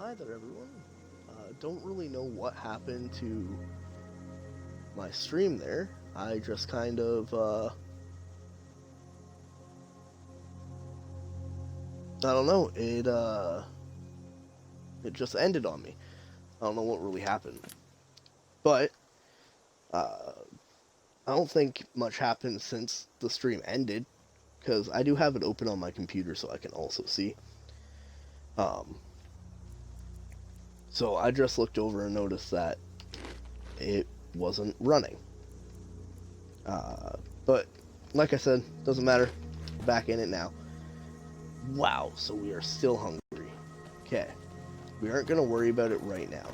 Hi there, everyone. Don't really know what happened to my stream there. I just kind of, I don't know. It just ended on me. I don't know what really happened, but uh, I don't think much happened since the stream ended because I do have it open on my computer so I can also see. Um, so I just looked over and noticed that it wasn't running. Uh, but like I said, doesn't matter. Back in it now. Wow, so we are still hungry. Okay, we aren't going to worry about it right now.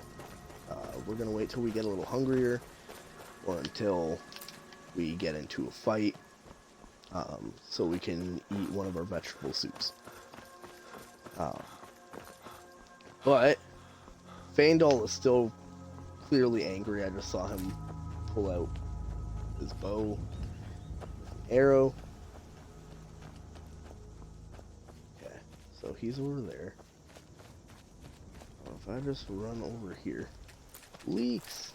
We're going to wait till we get a little hungrier, or until we get into a fight, so we can eat one of our vegetable soups. But Faendal is still clearly angry. I just saw him pull out his bow, arrow. Okay, so he's over there. Well, if I just run over here, leeks.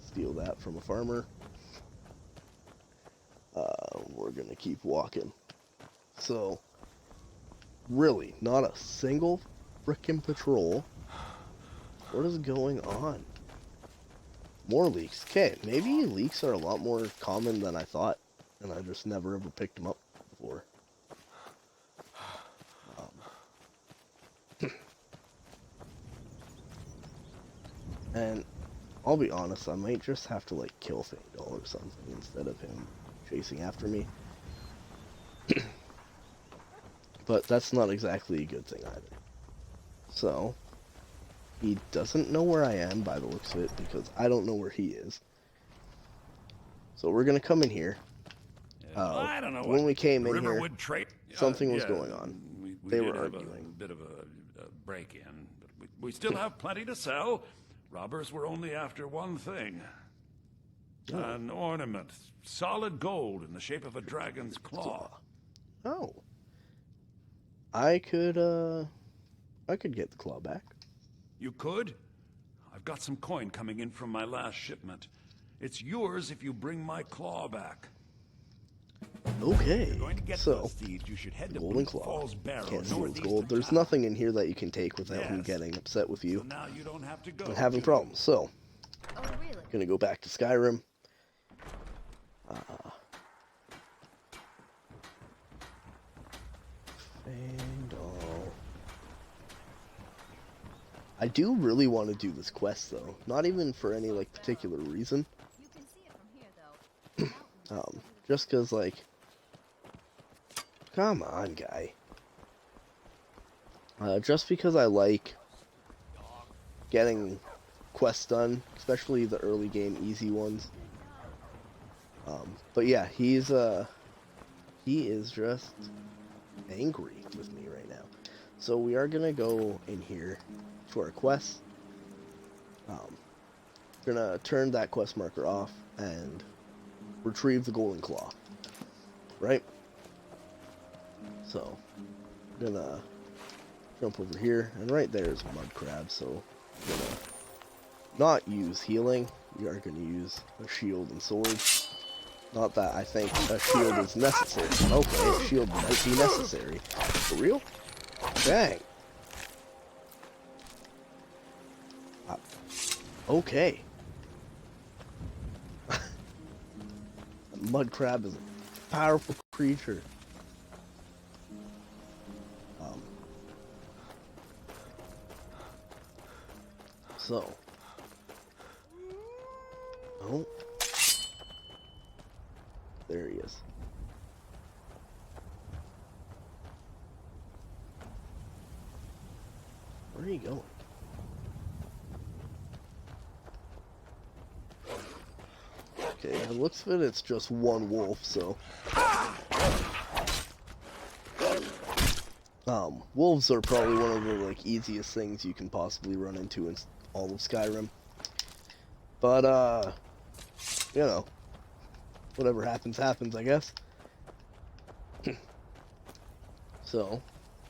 Steal that from a farmer. We're gonna keep walking. So, really, not a single frickin' patrol. What is going on? More leaks. Okay, maybe leaks are a lot more common than I thought, and I just never ever picked them up before. And I'll be honest, I might just have to like kill Faendal or something instead of him chasing after me. But that's not exactly a good thing either. So, he doesn't know where I am by the looks of it, because I don't know where he is. So we're gonna come in here. I don't know when what we came in here, Riverwood trade. something was going on. We They did were have arguing. a bit of a break-in, but we still have plenty to sell. Robbers were only after one thing. Oh. An ornament, solid gold in the shape of a dragon's claw. Oh. I could get the claw back. You could? I've got some coin coming in from my last shipment. It's yours if you bring my claw back. Okay. So, You should head to golden claw. Falls Barrow, Can't steal northeast gold. of There's town. nothing in here that you can take without him getting upset with you So now you don't have to go. and having problems. So, Oh, really? gonna go back to Skyrim. Faendal. I do really want to do this quest though. Not even for any like particular reason. You can see it from here, though. Just cause like, come on, guy. Just because I like getting quests done, especially the early game easy ones. But yeah, he is just angry with me right now. So we are gonna go in here to our quest. Gonna turn that quest marker off and retrieve the golden claw. Right? So, I'm gonna jump over here, and right there is a mud crab, so I'm gonna not use healing. We are gonna use a shield and sword. Not that I think a shield is necessary. Okay, a shield might be necessary. For real? Dang. Okay. Mud crab is a powerful creature. So. Oh. There he is. Where are you going? Okay, it looks of it, it's just one wolf, so... wolves are probably one of the, like, easiest things you can possibly run into in all of Skyrim. But, you know, whatever happens, happens, I guess. So,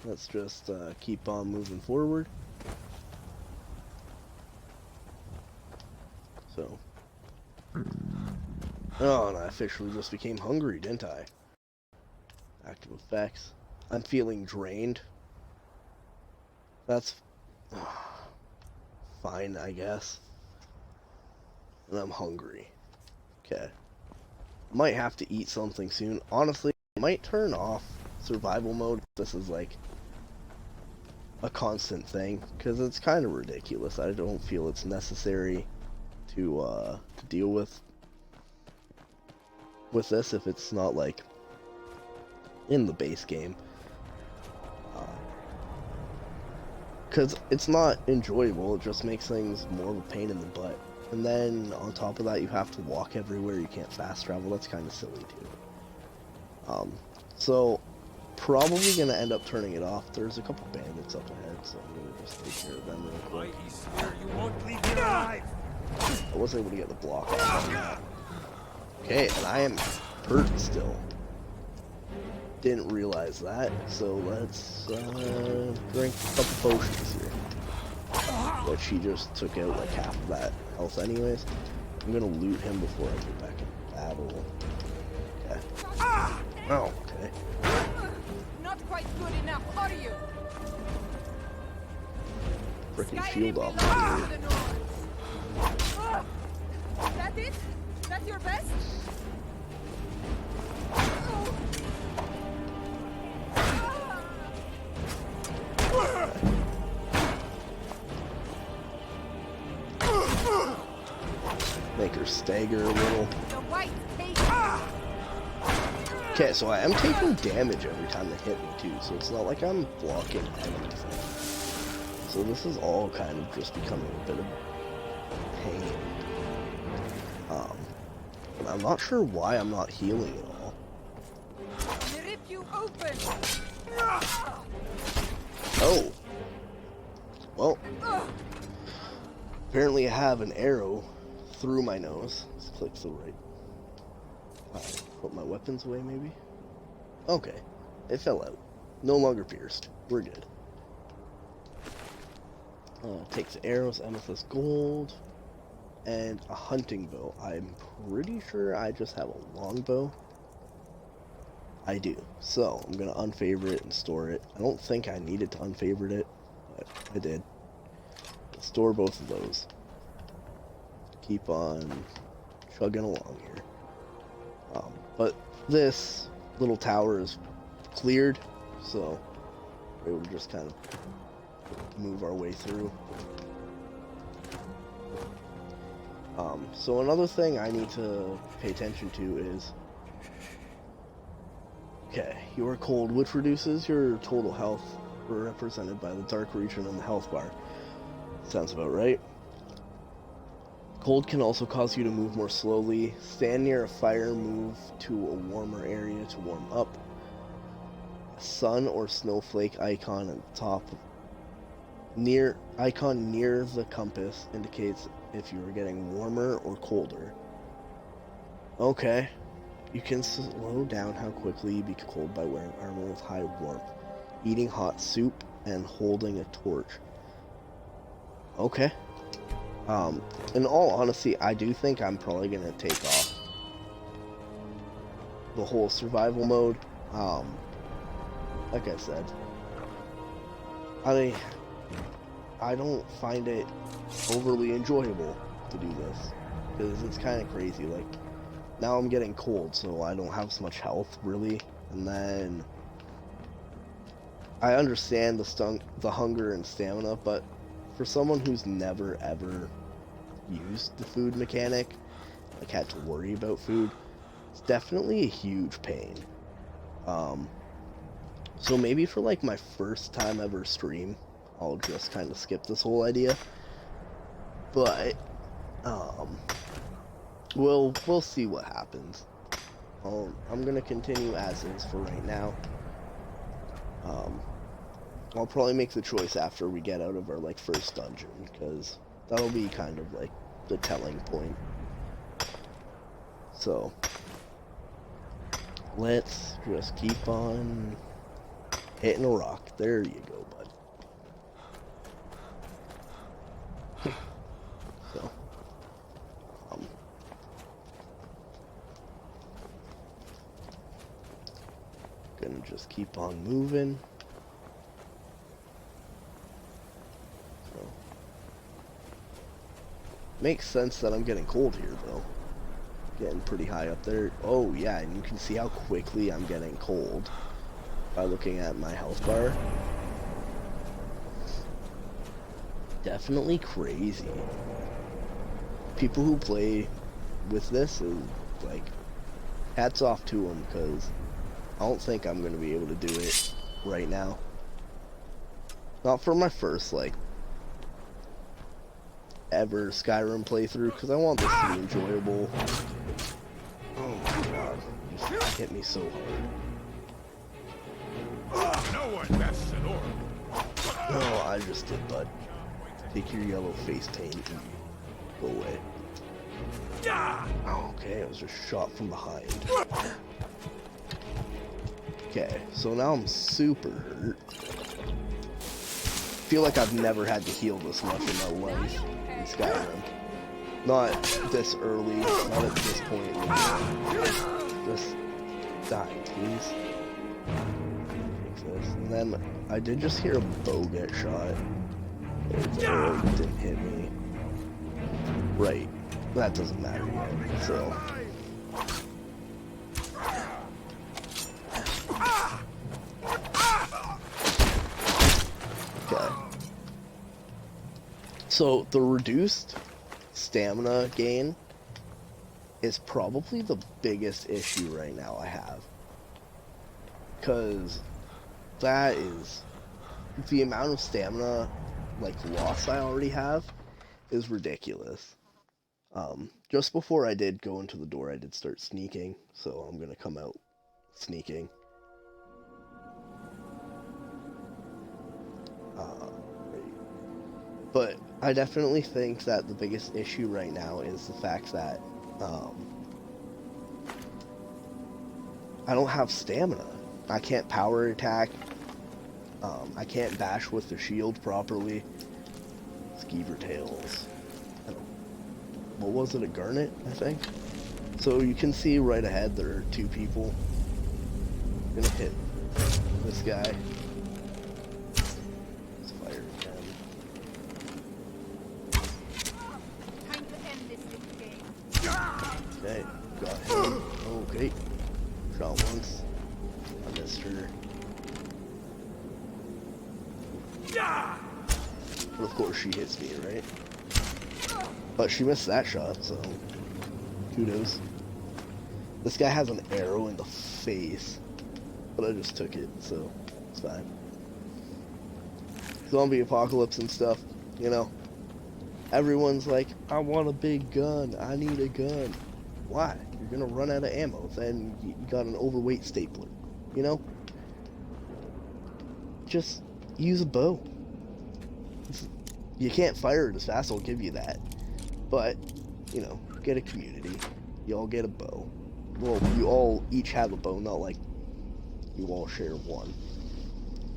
let's just keep on moving forward. So, oh, and I officially just became hungry, didn't I? Active effects. I'm feeling drained. That's fine, I guess. And I'm hungry. Okay. Might have to eat something soon. Honestly, I might turn off survival mode if this is like a constant thing, because it's kind of ridiculous. I don't feel it's necessary to deal with this if it's not like in the base game, because it's not enjoyable. It just makes things more of a pain in the butt. And then on top of that, you have to walk everywhere. You can't fast travel. That's kind of silly too. So probably gonna end up turning it off. There's a couple bandits up ahead, so I'm gonna just take care of them real quick. I swear you won't leave me alive. I was able to get the block off. Okay, and I am hurt still. Didn't realize that, so let's drink a couple potions here. But she just took out like half of that health anyways. I'm gonna loot him before I get back in battle. Okay. Oh, okay. Not quite good enough, are you? Freaking Skyrim shield off. belongs to the Nords. That it? That's your best? Make her stagger a little. The white cake. Okay, so I am taking damage every time they hit me too, so it's not like I'm blocking anything. So this is all kind of just becoming a bit of pain. And I'm not sure why I'm not healing at all. Rip you open. Oh. Well. Apparently I have an arrow through my nose. Let's click the right. Put my weapons away, maybe? Okay. It fell out. No longer pierced. We're good. Takes the arrows, amethyst gold, and a hunting bow. I'm pretty sure I just have a longbow. I do. So, I'm going to unfavorite it and store it. I don't think I needed to unfavorite it, but I did. Store both of those. Keep on chugging along here. But this little tower is cleared, so we're able to just kind of move our way through. So another thing I need to pay attention to is, okay, you are cold, which reduces your total health, represented by the dark region on the health bar. Sounds about right. Cold can also cause you to move more slowly. Stand near a fire, move to a warmer area to warm up. A sun or snowflake icon at the top near the compass indicates if you are getting warmer or colder. Okay. You can slow down how quickly you become cold by wearing armor with high warmth, eating hot soup, and holding a torch. Okay. In all honesty, I do think I'm probably gonna take off the whole survival mode. Like I said, I don't find it overly enjoyable to do this, because it's kind of crazy. Like, now I'm getting cold, so I don't have so much health, really, and then I understand the hunger and stamina, but for someone who's never ever used the food mechanic, like had to worry about food, it's definitely a huge pain. So maybe for like my first time ever stream, I'll just kind of skip this whole idea. But we'll see what happens. I'm gonna continue as is for right now. I'll probably make the choice after we get out of our like first dungeon, because that'll be kind of like the telling point. So let's just keep on hitting a rock. There you go, bud. So, gonna just keep on moving. So, makes sense that I'm getting cold here, though. Getting pretty high up there. Oh, yeah, and you can see how quickly I'm getting cold by looking at my health bar. Definitely crazy. People who play with this is like, hats off to them, because I don't think I'm gonna be able to do it right now. Not for my first like ever Skyrim playthrough, because I want this to be enjoyable. Oh my god, you just hit me so hard. No one bests an orc. No, I just did, bud. Take your yellow face paint and go away. Oh, okay, it was just shot from behind. Okay, so now I'm super hurt. Feel like I've never had to heal this much in my life in Skyrim. Not this early, not at this point. Just die, please. Fix this. And then I did just hear a bow get shot. There's an arrow that didn't hit me. Right. That doesn't matter yet, so. Okay. So, the reduced stamina gain is probably the biggest issue right now I have. Because that is the amount of stamina, like, loss I already have is ridiculous. Just before I did go into the door, I did start sneaking, so I'm gonna come out sneaking. But I definitely think that the biggest issue right now is the fact that I don't have stamina. I can't power attack. I can't bash with the shield properly. Skeever tails. What was it, a garnet, I think? So you can see right ahead there are two people. I'm gonna hit this guy. Let's fire again. Time to end this little game. Okay, got him. Okay. Shot once. I missed her. But of course she hits me, right? But she missed that shot, so kudos. This guy has an arrow in the face, but I just took it, so it's fine. Zombie apocalypse and stuff, you know. Everyone's like, I want a big gun, I need a gun. Why? You're gonna run out of ammo, then you got an overweight stapler, you know? Just use a bow. You can't fire it as fast, I'll give you that. But, you know, get a community. You all get a bow. Well, you all each have a bow, not like you all share one.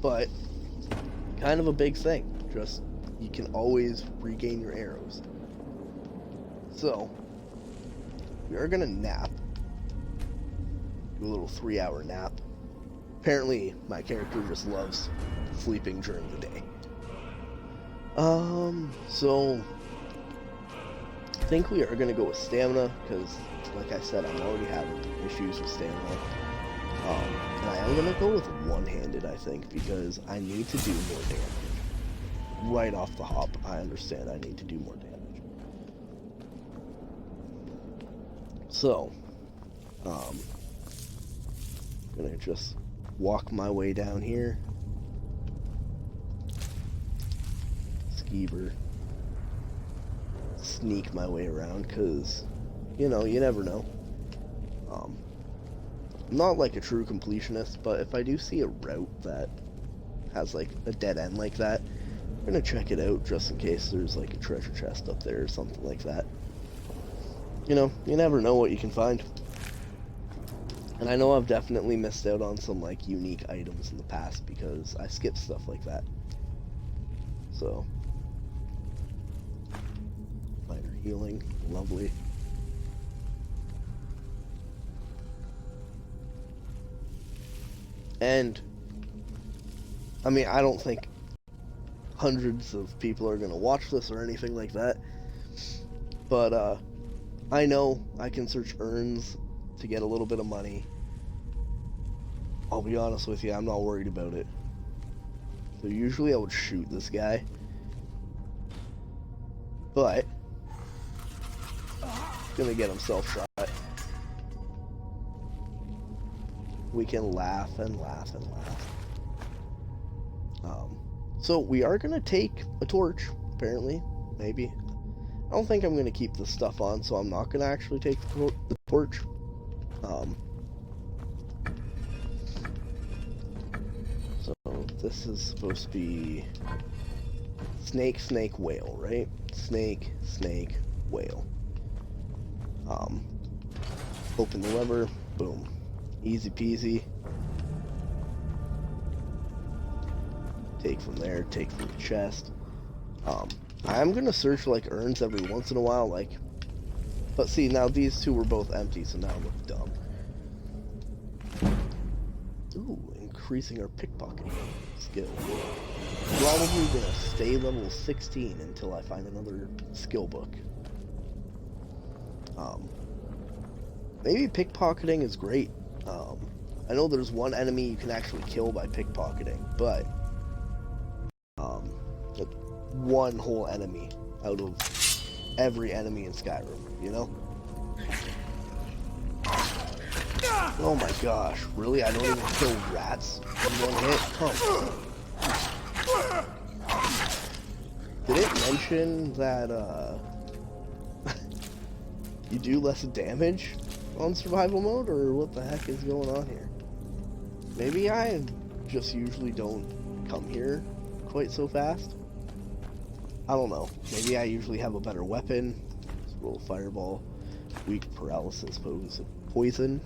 But, kind of a big thing. Just, you can always regain your arrows. So, we are gonna nap. Do a little 3-hour nap. Apparently, my character just loves sleeping during the day. So I think we are going to go with stamina, because, like I said, I'm already having issues with stamina. And I am going to go with one-handed, I think, because I need to do more damage. Right off the hop, I understand I need to do more damage. So, I'm going to just walk my way down here. Skeever. Sneak my way around, because, you know, you never know. I'm not like a true completionist, but if I do see a route that has like a dead end like that, I'm gonna check it out just in case there's like a treasure chest up there or something like that. You know, you never know what you can find. And I know I've definitely missed out on some like unique items in the past because I skipped stuff like that. So, minor healing, lovely. And I mean, I don't think hundreds of people are gonna watch this or anything like that, but I know I can search urns to get a little bit of money. I'll be honest with you, I'm not worried about it. So usually I would shoot this guy, but he's gonna get himself shot. We can laugh and laugh and laugh. So we are gonna take a torch, apparently, maybe. I don't think I'm gonna keep this stuff on, so I'm not gonna actually take the torch. So this is supposed to be snake, snake, whale, right? Snake, snake, whale. Open the lever, boom. Easy peasy. Take from there, take from the chest. I'm gonna search like urns every once in a while, like, but see, now these two were both empty, so now I look dumb. Ooh, increasing our pickpocketing skill. Probably gonna stay level 16 until I find another skill book. Maybe pickpocketing is great. I know there's one enemy you can actually kill by pickpocketing, but like one whole enemy out of every enemy in Skyrim, you know? Oh my gosh, really? I don't even kill rats in one hit? Come on. Did it mention that you do less damage on survival mode, or what the heck is going on here? Maybe I just usually don't come here quite so fast. I don't know. Maybe I usually have a better weapon. Let's roll fireball. Weak paralysis poison.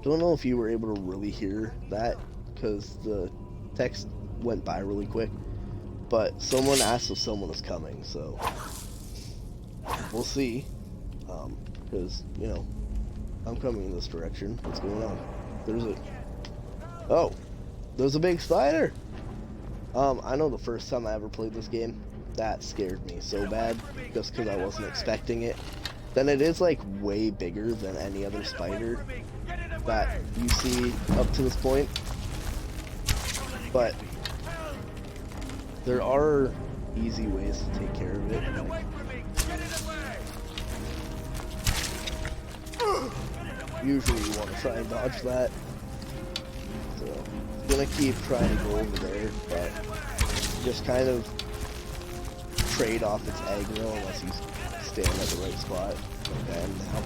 Don't know if you were able to really hear that because the text went by really quick, but someone asked if someone was coming, so we'll see. Because you know, I'm coming in this direction. What's going on? There's a big spider. I know the first time I ever played this game, that scared me so bad just because I wasn't expecting it. Then it is like way bigger than any other spider that you see up to this point. But there are easy ways to take care of it. Usually you want to try and dodge that. So I'm gonna keep trying to go over there, but just kind of trade off its aggro unless you stand at the right spot. Like I am now.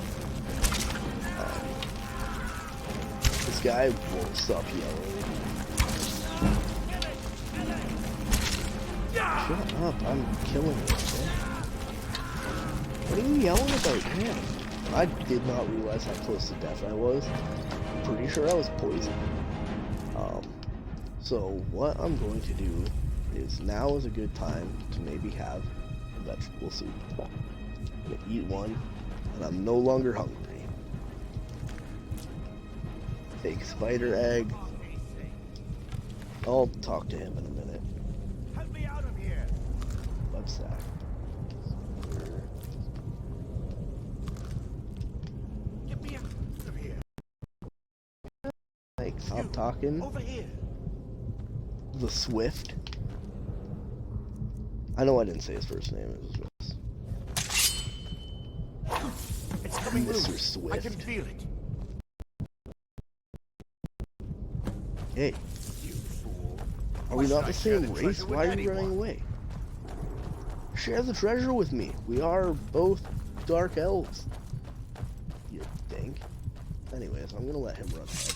This guy won't stop yelling. Shut up, I'm killing it, okay? What are you yelling about? Man, I did not realize how close to death I was. I'm pretty sure I was poisoned. So what I'm going to do is now is a good time to maybe have a vegetable soup. I'm gonna eat one, and I'm no longer hungry. Take spider egg. I'll talk to him in a minute. Help me out of here. What's that? Get me out of here. Like, stop talking. Over here. The Swift. I know I didn't say his first name. It was It's coming Mr. loose. Swift. I can feel it. Hey, You fool. are we not the Must I share same the race? treasure with Why are you anyone? running away? Share the treasure with me. We are both dark elves. You dink. Anyways, I'm gonna let him run ahead.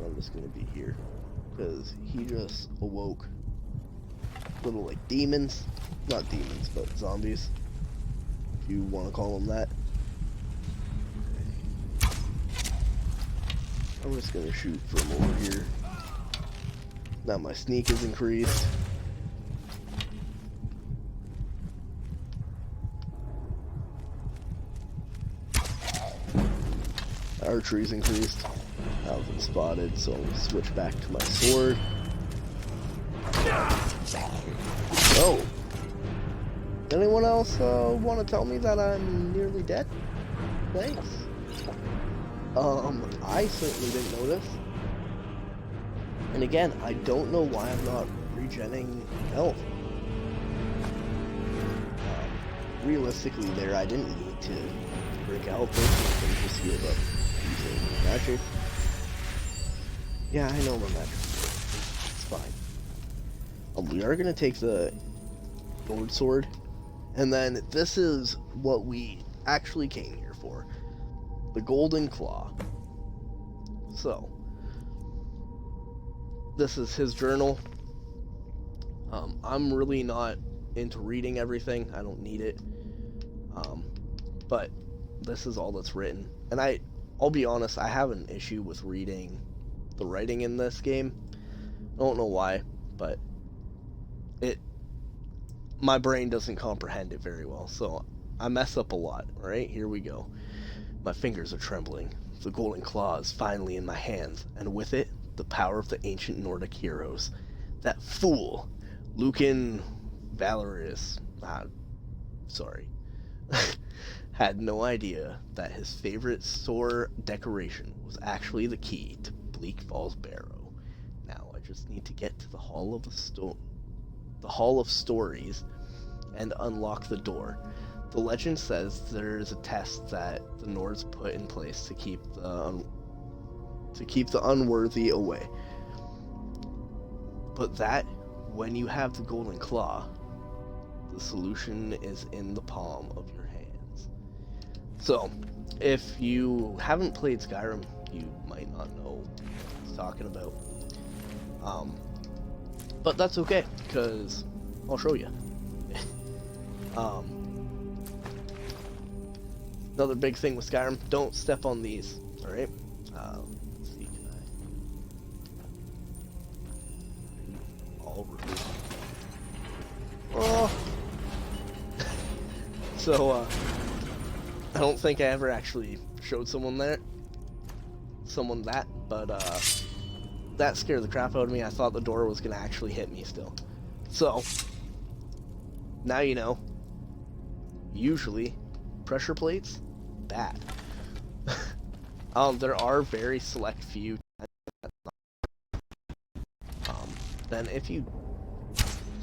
I'm just gonna be here because he just awoke little like demons, not demons, but zombies, if you want to call them that. I'm just gonna shoot from over here. Now my sneak is increased. Archery's increased. I haven't spotted, so I'll switch back to my sword. Oh! Anyone else want to tell me that I'm nearly dead? Thanks. I certainly didn't notice. And again, I don't know why I'm not regenning health. Realistically there, I didn't need to break a health potion and just heal up using magic. Yeah, I know my magic. It's fine. We are going to take the gold sword, and then this is what we actually came here for. The golden claw. So, this is his journal. I'm really not into reading everything. I don't need it. But this is all that's written. And I'll be honest, I have an issue with reading the writing in this game. I don't know why, but my brain doesn't comprehend it very well, so I mess up a lot. Alright, here we go. My fingers are trembling. The golden claw is finally in my hands, and with it, the power of the ancient Nordic heroes. That fool, Lucan Valerius, had no idea that his favorite store decoration was actually the key to Bleak Falls Barrow. Now I just need to get to the Hall of Stories and unlock the door. The legend says there is a test that the Nords put in place to keep the unworthy away. But that, when you have the golden claw, the solution is in the palm of your hands. So, if you haven't played Skyrim, you might not know what he's talking about. But that's okay, because I'll show you. Another big thing with Skyrim, don't step on these, alright? Let's see, can I... All remove. Oh! So, I don't think I ever actually showed someone that, but, that scared the crap out of me. I thought the door was gonna actually hit me still. So, now you know. Usually, pressure plates, bad. There are very select few. Then if you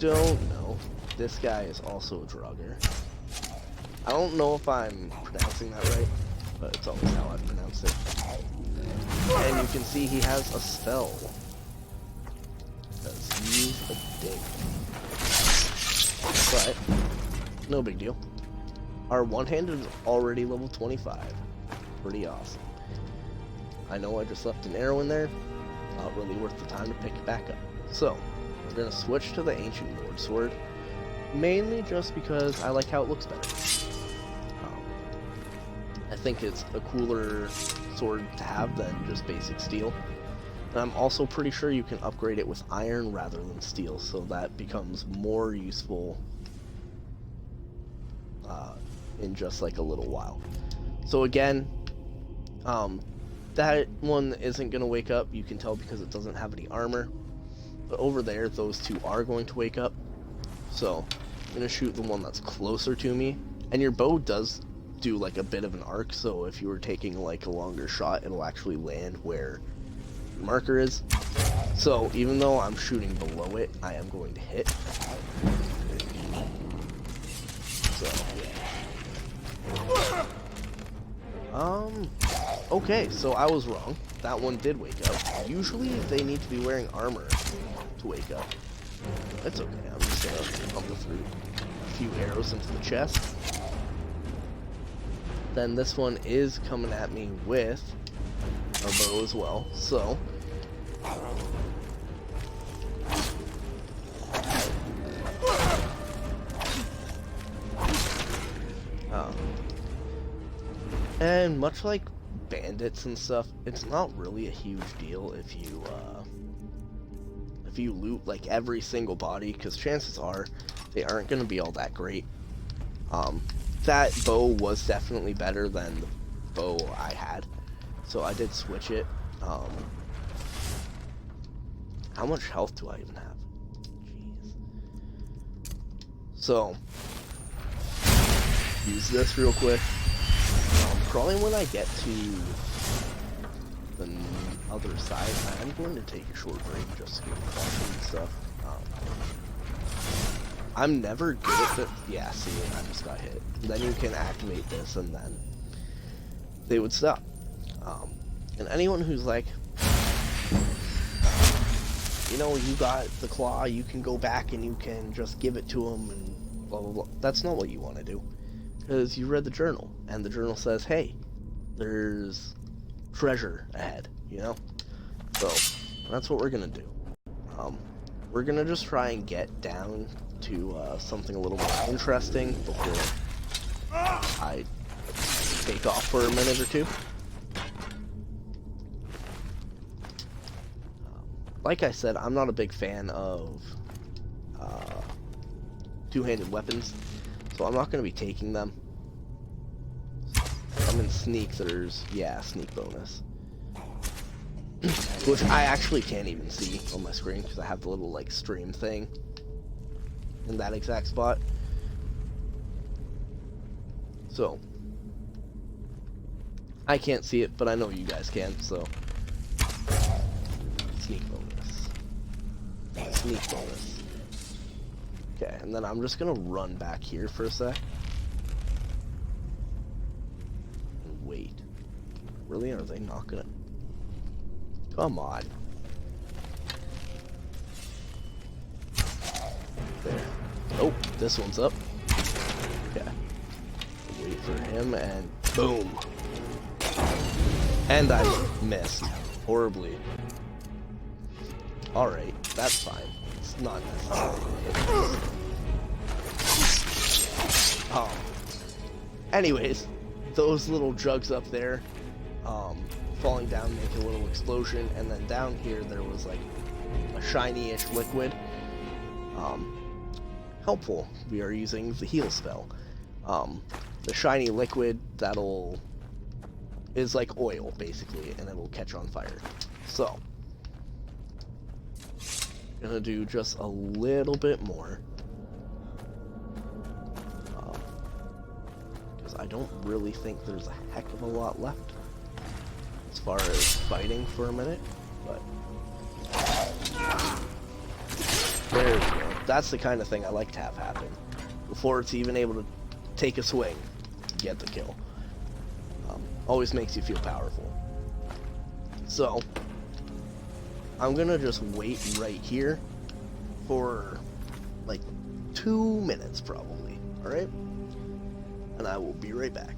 don't know, this guy is also a drugger. I don't know if I'm pronouncing that right, but it's always how I pronounce it. And you can see he has a spell. Because he's a dick. But, no big deal. Our one-handed is already level 25. Pretty awesome. I know I just left an arrow in there. Not really worth the time to pick it back up. So, we're going to switch to the Ancient Lord Sword. Mainly just because I like how it looks better. I think it's a cooler sword to have than just basic steel. And I'm also pretty sure you can upgrade it with iron rather than steel, so that becomes more useful in just like a little while. So again, that one isn't going to wake up, you can tell because it doesn't have any armor. But over there, those two are going to wake up. So, I'm going to shoot the one that's closer to me. And your bow does do like a bit of an arc, so if you were taking like a longer shot, it'll actually land where your marker is. So, even though I'm shooting below it, I am going to hit. So, okay, so I was wrong. That one did wake up. Usually they need to be wearing armor to wake up. That's okay, I'm just gonna pump through a few arrows into the chest. Then this one is coming at me with a bow as well, so And much like bandits and stuff, it's not really a huge deal if you loot like every single body, because chances are they aren't going to be all that great. That bow was definitely better than the bow I had, so I did switch it. How much health do I even have? Jeez. So, use this real quick. Probably when I get to the other side, I'm going to take a short break just to get caution and stuff. I'm never good at it. Yeah, see, I just got hit. Then you can activate this, and then they would stop. And anyone who's like, you know, you got the claw, you can go back and you can just give it to them and blah blah blah. That's not what you want to do, because you read the journal, and the journal says, hey, there's treasure ahead, you know? So, that's what we're gonna do. We're gonna just try and get down to something a little more interesting before I take off for a minute or two. Like I said, I'm not a big fan of two-handed weapons, so I'm not going to be taking them. I'm in sneak, there's, yeah, sneak bonus. Which I actually can't even see on my screen because I have the little, like, stream thing in that exact spot. So, I can't see it, but I know you guys can, so. Sneak bonus. Sneak bonus. Okay, and then I'm just gonna run back here for a sec. And wait. Really? Are they not gonna... Come on. There. Oh, this one's up. Okay. Wait for him, and boom! And I missed. Horribly. Alright, that's fine. It's not necessary to hit. Anyways, those little jugs up there, falling down make a little explosion, and then down here there was like a shiny-ish liquid. Helpful. We are using the heal spell. The shiny liquid is like oil basically, and it will catch on fire. So, gonna do just a little bit more, because I don't really think there's a heck of a lot left as far as fighting for a minute, but there we go. That's the kind of thing I like to have happen before it's even able to take a swing, get the kill. Always makes you feel powerful. So, I'm gonna just wait right here for like 2 minutes probably, alright? And I will be right back.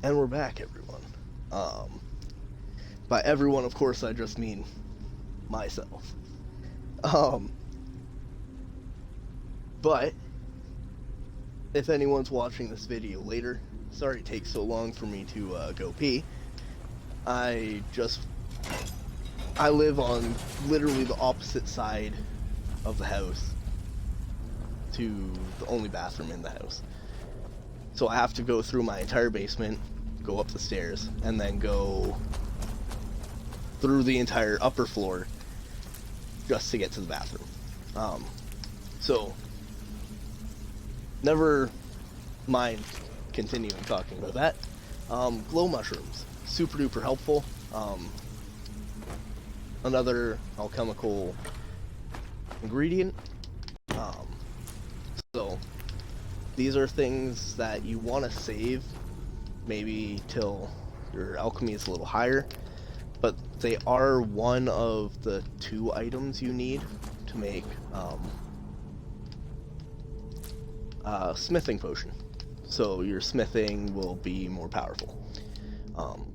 And we're back, everyone. By everyone, of course, I just mean myself. But if anyone's watching this video later, sorry it takes so long for me to go pee. I live on literally the opposite side of the house to the only bathroom in the house. So I have to go through my entire basement, go up the stairs, and then go through the entire upper floor just to get to the bathroom. So never mind continuing talking about that. Glow mushrooms, super duper helpful. Another alchemical ingredient. So these are things that you want to save maybe till your alchemy is a little higher, but they are one of the 2 items you need to make smithing potion. So your smithing will be more powerful.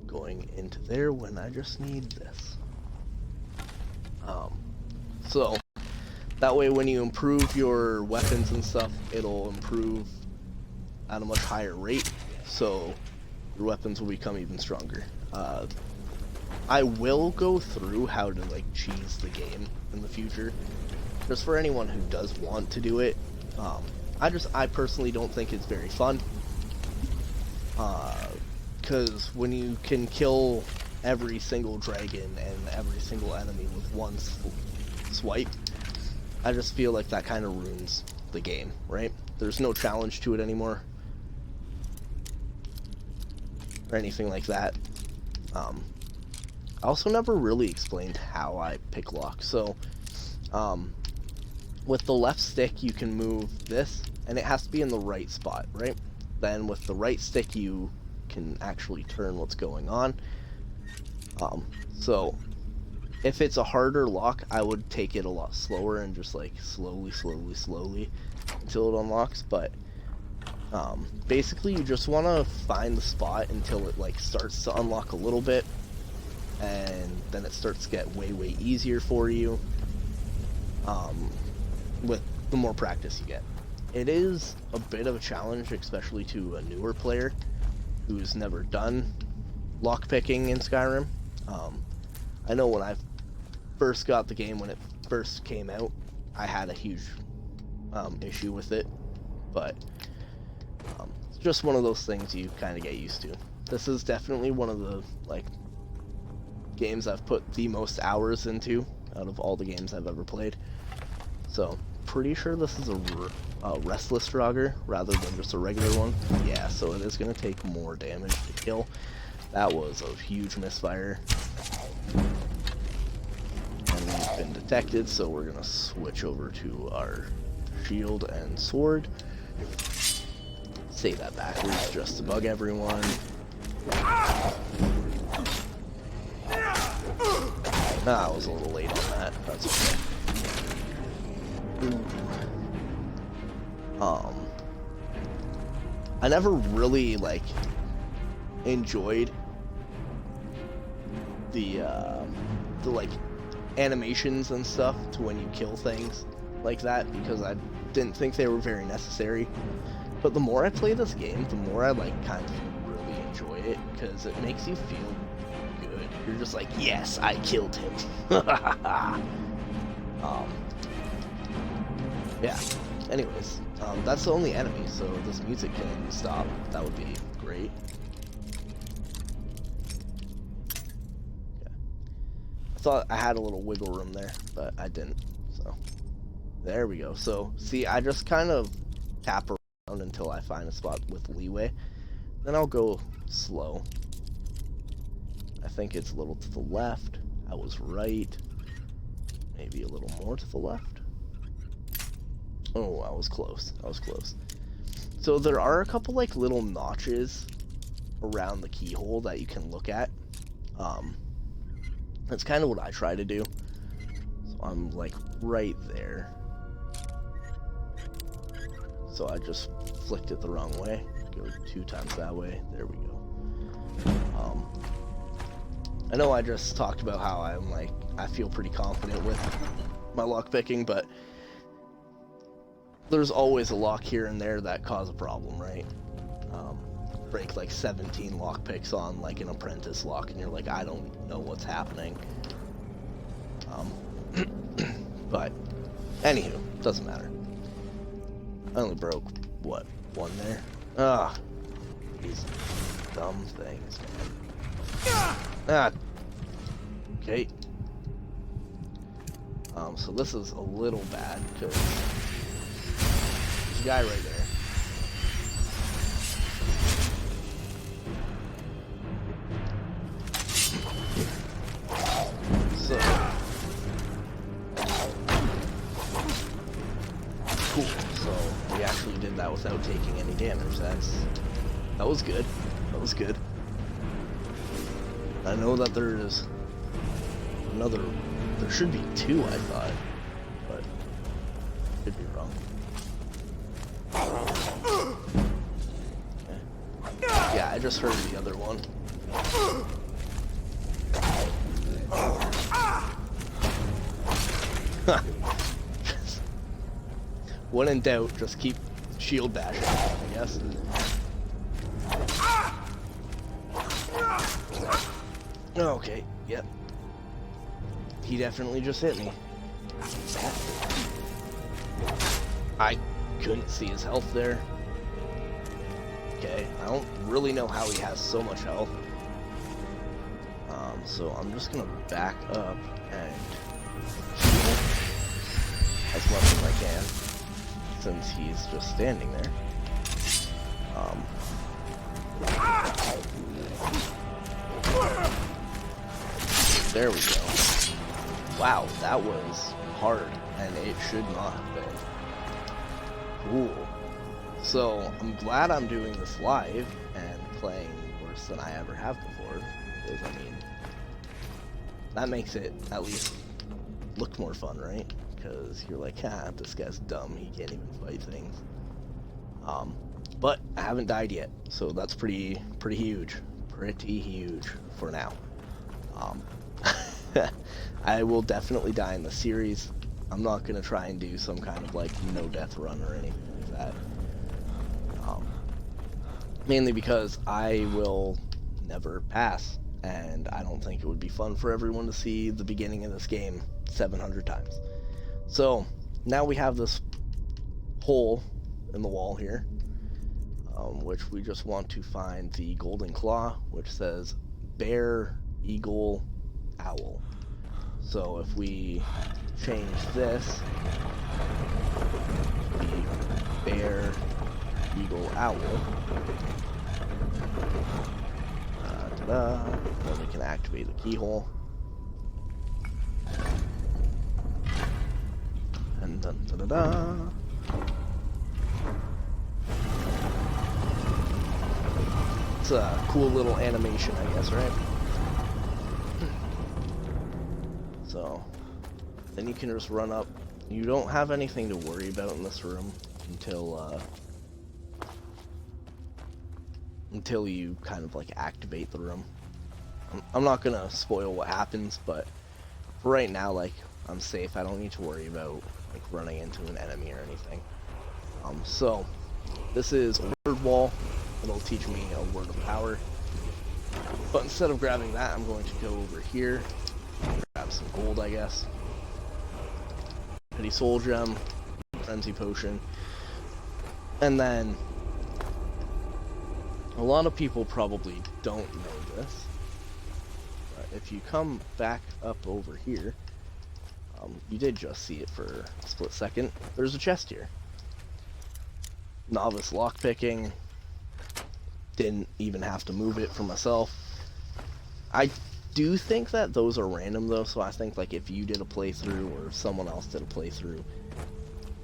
Going into there when I just need this. So that way when you improve your weapons and stuff, it'll improve at a much higher rate, so your weapons will become even stronger. I will go through how to like cheese the game in the future, just for anyone who does want to do it. I personally don't think it's very fun, because when you can kill every single dragon and every single enemy with one swipe, I just feel like that kind of ruins the game, right? There's no challenge to it anymore, or anything like that. I also never really explained how I pick lock. So, with the left stick you can move this, and it has to be in the right spot, right? Then with the right stick you can actually turn what's going on. So if it's a harder lock, I would take it a lot slower and just like slowly until it unlocks. But basically you just want to find the spot until it like starts to unlock a little bit, and then it starts to get way easier for you with the more practice you get. It is a bit of a challenge, especially to a newer player who's never done lockpicking in Skyrim. I know when I first got the game, when it first came out, I had a huge issue with it, but it's just one of those things you kind of get used to. This is definitely one of the games I've put the most hours into out of all the games I've ever played. So pretty sure this is a restless Draugr rather than just a regular one. Yeah, so it is going to take more damage to kill. That was a huge misfire. And we've been detected, so we're going to switch over to our shield and sword. Say that backwards just to bug everyone. I was a little late on that. That's okay. Ooh. I never really enjoyed the animations and stuff to when you kill things like that, because I didn't think they were very necessary. But the more I play this game, the more I kind of really enjoy it, because it makes you feel good. You're just like, yes, I killed him. Yeah. Anyways, that's the only enemy, so this music can stop. That would be great. Okay. I thought I had a little wiggle room there, but I didn't. So there we go. So see, I just kind of tap around until I find a spot with leeway. Then I'll go slow. I think it's a little to the left. I was right. Maybe a little more to the left. Oh, I was close. I was close. So there are a couple little notches around the keyhole that you can look at. That's kind of what I try to do. So I'm right there. So I just flicked it the wrong way. Go 2 times that way. There we go. I know I just talked about how I feel pretty confident with my lock picking, but there's always a lock here and there that cause a problem, right? Break like 17 lock picks on like an apprentice lock, and you're like, I don't know what's happening. But anywho, doesn't matter. I only broke what, one there? Ah, these dumb things, man. Ah. Okay. So this is a little bad because there's a guy right there. So cool. So we actually did that without taking any damage. That was good. That was good. I know that there's another. There should be two, I thought, but could be wrong. Okay. Yeah, I just heard the other one. When in doubt, just keep shield bashing, I guess. Okay, yep. He definitely just hit me. I couldn't see his health there. Okay, I don't really know how he has so much health. So I'm just gonna back up and heal as much as I can, since he's just standing there. There we go. Wow, that was hard, and it should not have been. Cool. So, I'm glad I'm doing this live and playing worse than I ever have before, because, I mean, that makes it at least look more fun, right? Because you're like, this guy's dumb, he can't even fight things. But I haven't died yet, so that's pretty huge. Pretty huge for now. I will definitely die in the series. I'm not gonna try and do some kind of like no death run or anything like that. Mainly because I will never pass, and I don't think it would be fun for everyone to see the beginning of this game 700 times. So now we have this hole in the wall here, which we just want to find the golden claw, which says bear, eagle, owl. So if we change this to be bear, eagle, owl, then we can activate the keyhole. And dun da da da. It's a cool little animation, I guess, right? So then you can just run up. You don't have anything to worry about in this room until you kind of like activate the room. I'm not gonna spoil what happens, but for right now, like, I'm safe. I don't need to worry about like running into an enemy or anything. So this is a word wall. It'll teach me a word of power. But instead of grabbing that, I'm going to go over here, grab some gold, I guess. Pity soul gem, frenzy potion, and then a lot of people probably don't know this, but if you come back up over here, you did just see it for a split second. There's a chest here. Novice lockpicking. Didn't even have to move it for myself. I do think that those are random though, so I think like if you did a playthrough or someone else did a playthrough,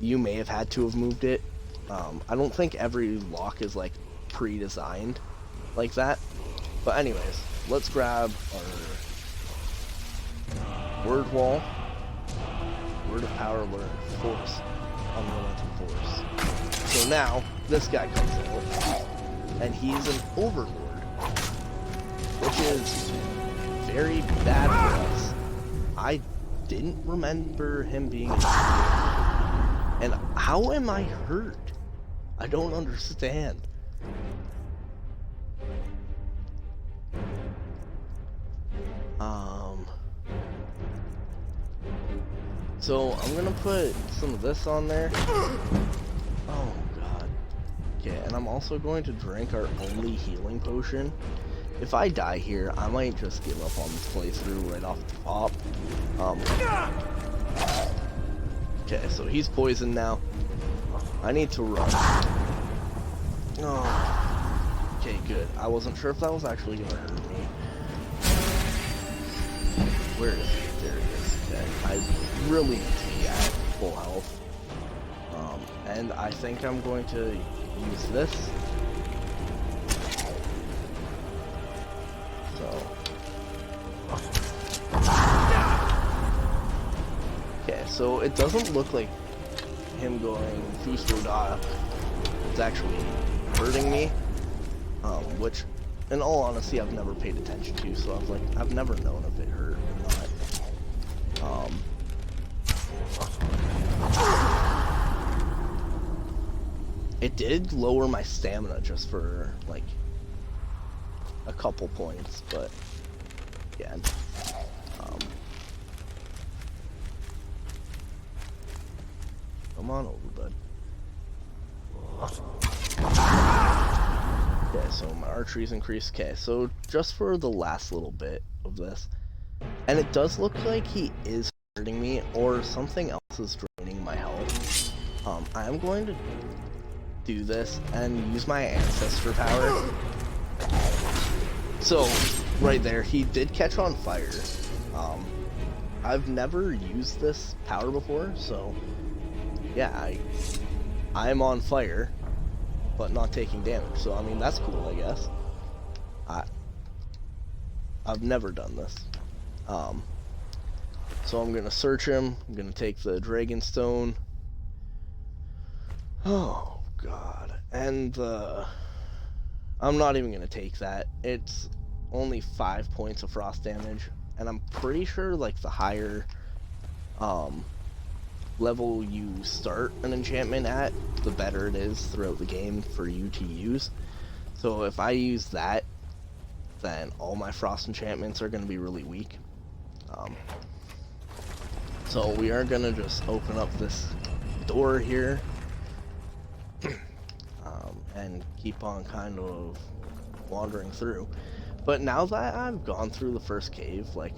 you may have had to have moved it. I don't think every lock is like pre-designed like that. But anyways, let's grab our word wall. Word of power learned. Force. Unrelenting force. So now, this guy comes out, and he's an overlord, which is very bad for us. I didn't remember him being in. And how am I hurt? I don't understand. So I'm gonna put some of this on there. Oh god. Okay, and I'm also going to drink our only healing potion. If I die here, I might just give up on this playthrough right off the top. Okay, so he's poisoned now. I need to run. Oh. Okay, good. I wasn't sure if that was actually gonna hurt me. Where is he? There he is. Okay, I really need to be at full health. And I think I'm going to use this. So. Okay, so it doesn't look like him going Fustoda is actually hurting me. Which, in all honesty, I've never paid attention to, so I've never known if it hurt or not. It did lower my stamina just for, like, a couple points, but, yeah. Come on over, bud. Okay, so my archery's increased. Okay, so just for the last little bit of this, and it does look like he is hurting me, or something else is draining my health. I am going to do this and use my ancestor power. So, right there, he did catch on fire. I've never used this power before, so yeah, I'm on fire, but not taking damage. So I mean, that's cool, I guess. I've never done this. So I'm gonna search him. I'm gonna take the Dragon Stone. Oh god, and I'm not even gonna take that. It's only 5 points of frost damage, and I'm pretty sure like the higher level you start an enchantment at, the better it is throughout the game for you to use. So if I use that, then all my frost enchantments are going to be really weak. So we are going to just open up this door here and keep on kind of wandering through. But now that I've gone through the first cave, like,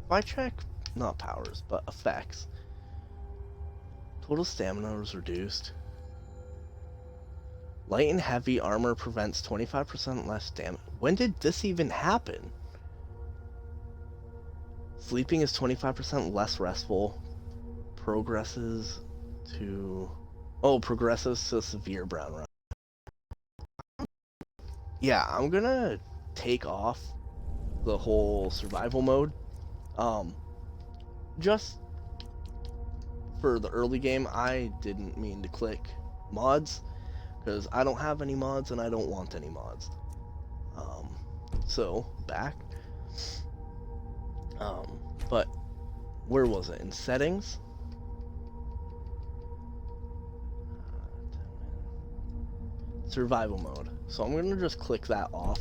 if I check not powers, but effects. Total stamina was reduced. Light and heavy armor prevents 25% less damage. When did this even happen? Sleeping is 25% less restful. Progresses to severe brown rot. Yeah, I'm gonna take off the whole survival mode. Just for the early game, I didn't mean to click mods, because I don't have any mods and I don't want any mods. So, back. But, where was it? In settings? Survival mode. So I'm going to just click that off.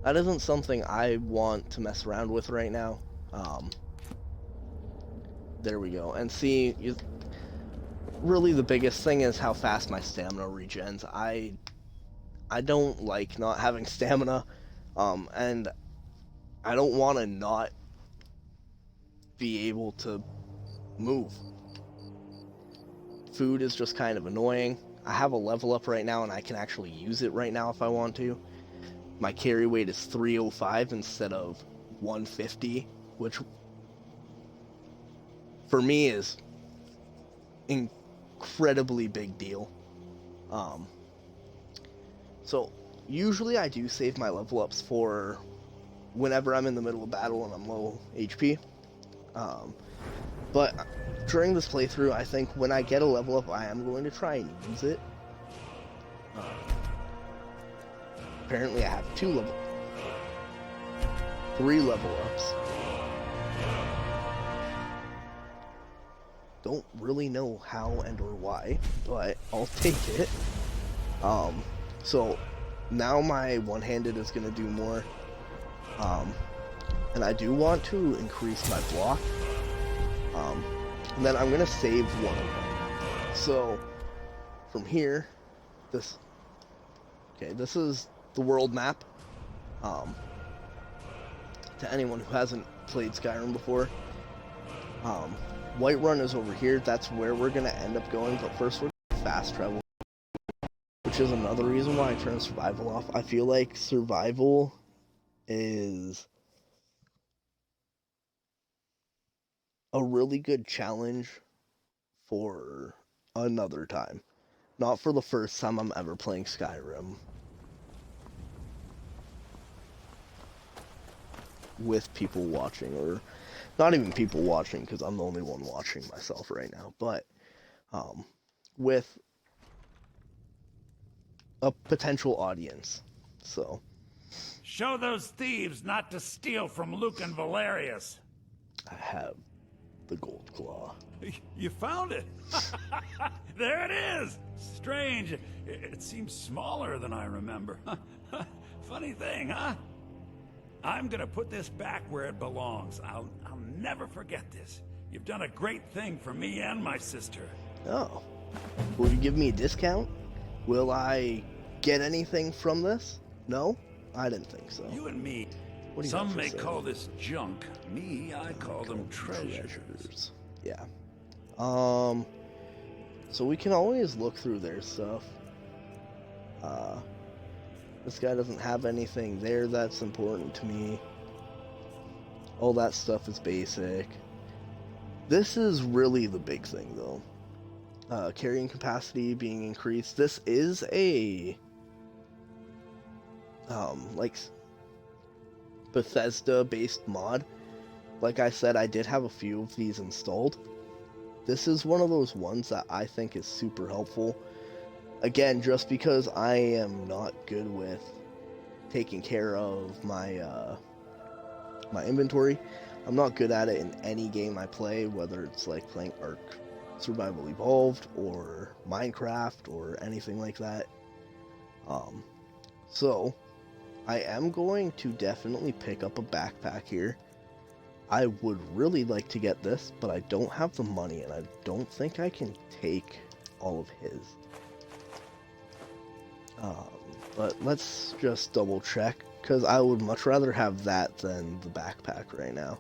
That isn't something I want to mess around with right now. There we go. And see, really the biggest thing is how fast my stamina regens. I don't like not having stamina, and I don't want to not be able to move. Food is just kind of annoying. I have a level up right now and I can actually use it right now if I want to. My carry weight is 305 instead of 150, which for me is incredibly big deal. So usually I do save my level ups for whenever I'm in the middle of battle and I'm low HP. But during this playthrough, I think when I get a level up, I am going to try and use it. Apparently I have 2 level. 3 level ups. Don't really know how and or why, but I'll take it. So now my one-handed is going to do more. And I do want to increase my block. And then I'm going to save one of them. So from here, this is the world map. To anyone who hasn't played Skyrim before, Whiterun is over here. That's where we're going to end up going, but first we're going to fast travel, which is another reason why I turned survival off. I feel like survival is a really good challenge for another time, not for the first time I'm ever playing Skyrim with people watching, or not even people watching, because I'm the only one watching myself right now, but with a potential audience. So Show those thieves not to steal from Luke and Valerius. I have the gold claw. You found it. There it is. Strange. It seems smaller than I remember. Funny thing, huh? I'm gonna put this back where it belongs. I'll never forget this. You've done a great thing for me and my sister. Oh. Will you give me a discount? Will I get anything from this? No? I didn't think so. You and me. What do you Some have to may say? call this junk. Me, I call them treasures. Yeah. So we can always look through their stuff. This guy doesn't have anything there that's important to me. All that stuff is basic. This is really the big thing, though. Carrying capacity being increased. This is a like Bethesda-based mod. Like I said, I did have a few of these installed. This is one of those ones that I think is super helpful. Again, just because I am not good with taking care of my my inventory. I'm not good at it in any game I play, whether it's like playing Ark Survival Evolved or Minecraft or anything like that. So I am going to definitely pick up a backpack here. I would really like to get this, but I don't have the money, and I don't think I can take all of his. But let's just double check, because I would much rather have that than the backpack right now.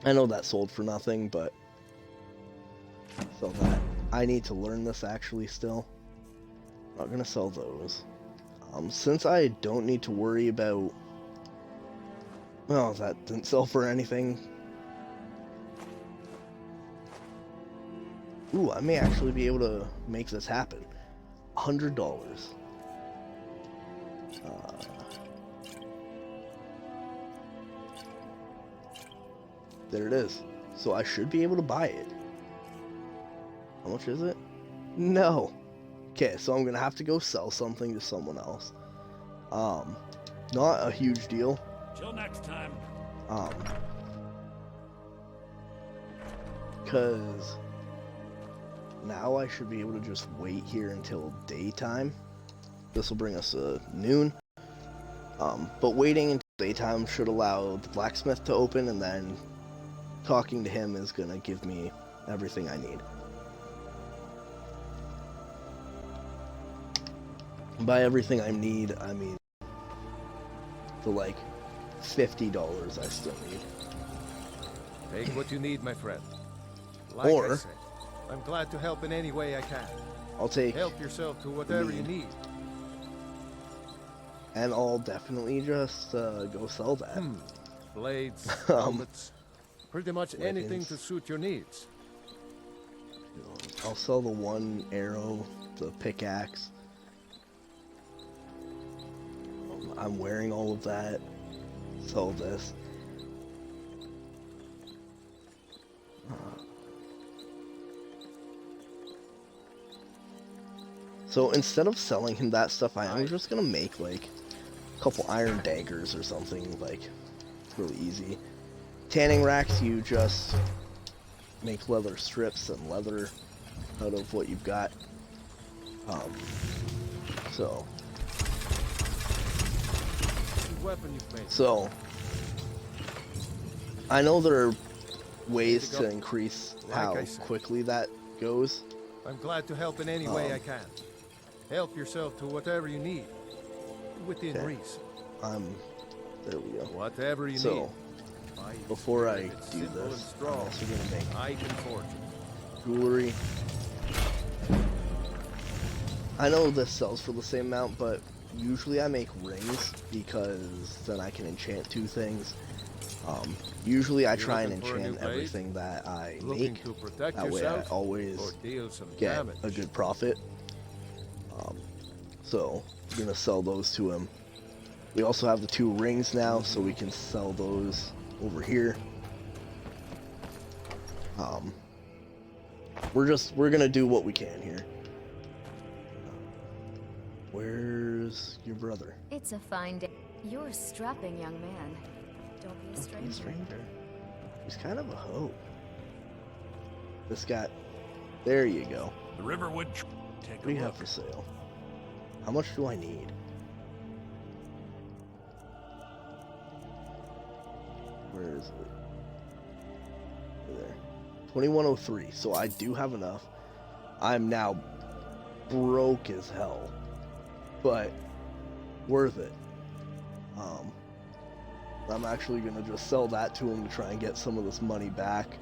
I know that sold for nothing, but sell that. I need to learn this actually still. Not gonna sell those. Since I don't need to worry about... Well, that didn't sell for anything. Ooh, I may actually be able to make this happen. $100. There it is. So I should be able to buy it. How much is it? No. Okay, so I'm gonna have to go sell something to someone else. Not a huge deal. Till next time. Because now I should be able to just wait here until daytime. This will bring us to noon. But waiting until daytime should allow the blacksmith to open, and then talking to him is gonna give me everything I need. By everything I need, I mean the like $50 I still need. Take what you need, my friend. Like Or- I said, I'm glad to help in any way I can. I'll take, Help yourself to whatever you need. and I'll definitely just go sell that. Blades, helmets, pretty much anything weapons. to suit your needs. I'll sell the one arrow, the pickaxe. I'm wearing all of that. Sell this. So instead of selling him that stuff, I am just gonna make like couple iron daggers or something. Like, it's really easy. Tanning racks, you just make leather strips and leather out of what you've got. So Weapon you've made. So, I know there are ways to increase how quickly that goes. I'm glad to help in any way I can. Help yourself to whatever you need, within reason. There we go. Whatever you So, need. before I It's do simple and this, I'm strong. also gonna make I can forge it. jewelry. I know this sells for the same amount, but usually I make rings because then I can enchant 2 things. Usually I try and looking for a new enchant blade? everything that I Looking make. to protect That way I yourself always or deal some get damage. a good profit. So I'm gonna sell those to him. We also have the 2 rings now, so we can sell those over here. We're gonna do what we can here. Where's your brother? It's a fine day. You're a strapping young man. Don't be a He's a stranger. stranger. He's kind of a hoe. This guy. There you go. The Riverwood. Take What do a you have look. for sale? How much do I need? Where is it? Over there. 2103. So I do have enough. I'm now broke as hell, but worth it. I'm actually gonna just sell that to him to try and get some of this money back,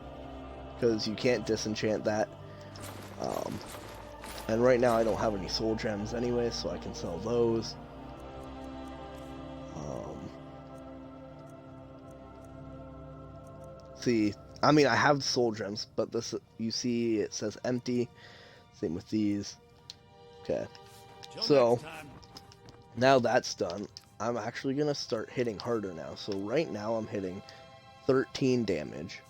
because you can't disenchant that. And right now I don't have any soul gems anyway, so I can sell those. See, I mean, I have soul gems, but this, you see, it says empty. Same with these. Okay. Till So, next time. now that's done, I'm actually gonna start hitting harder now. So right now I'm hitting 13 damage.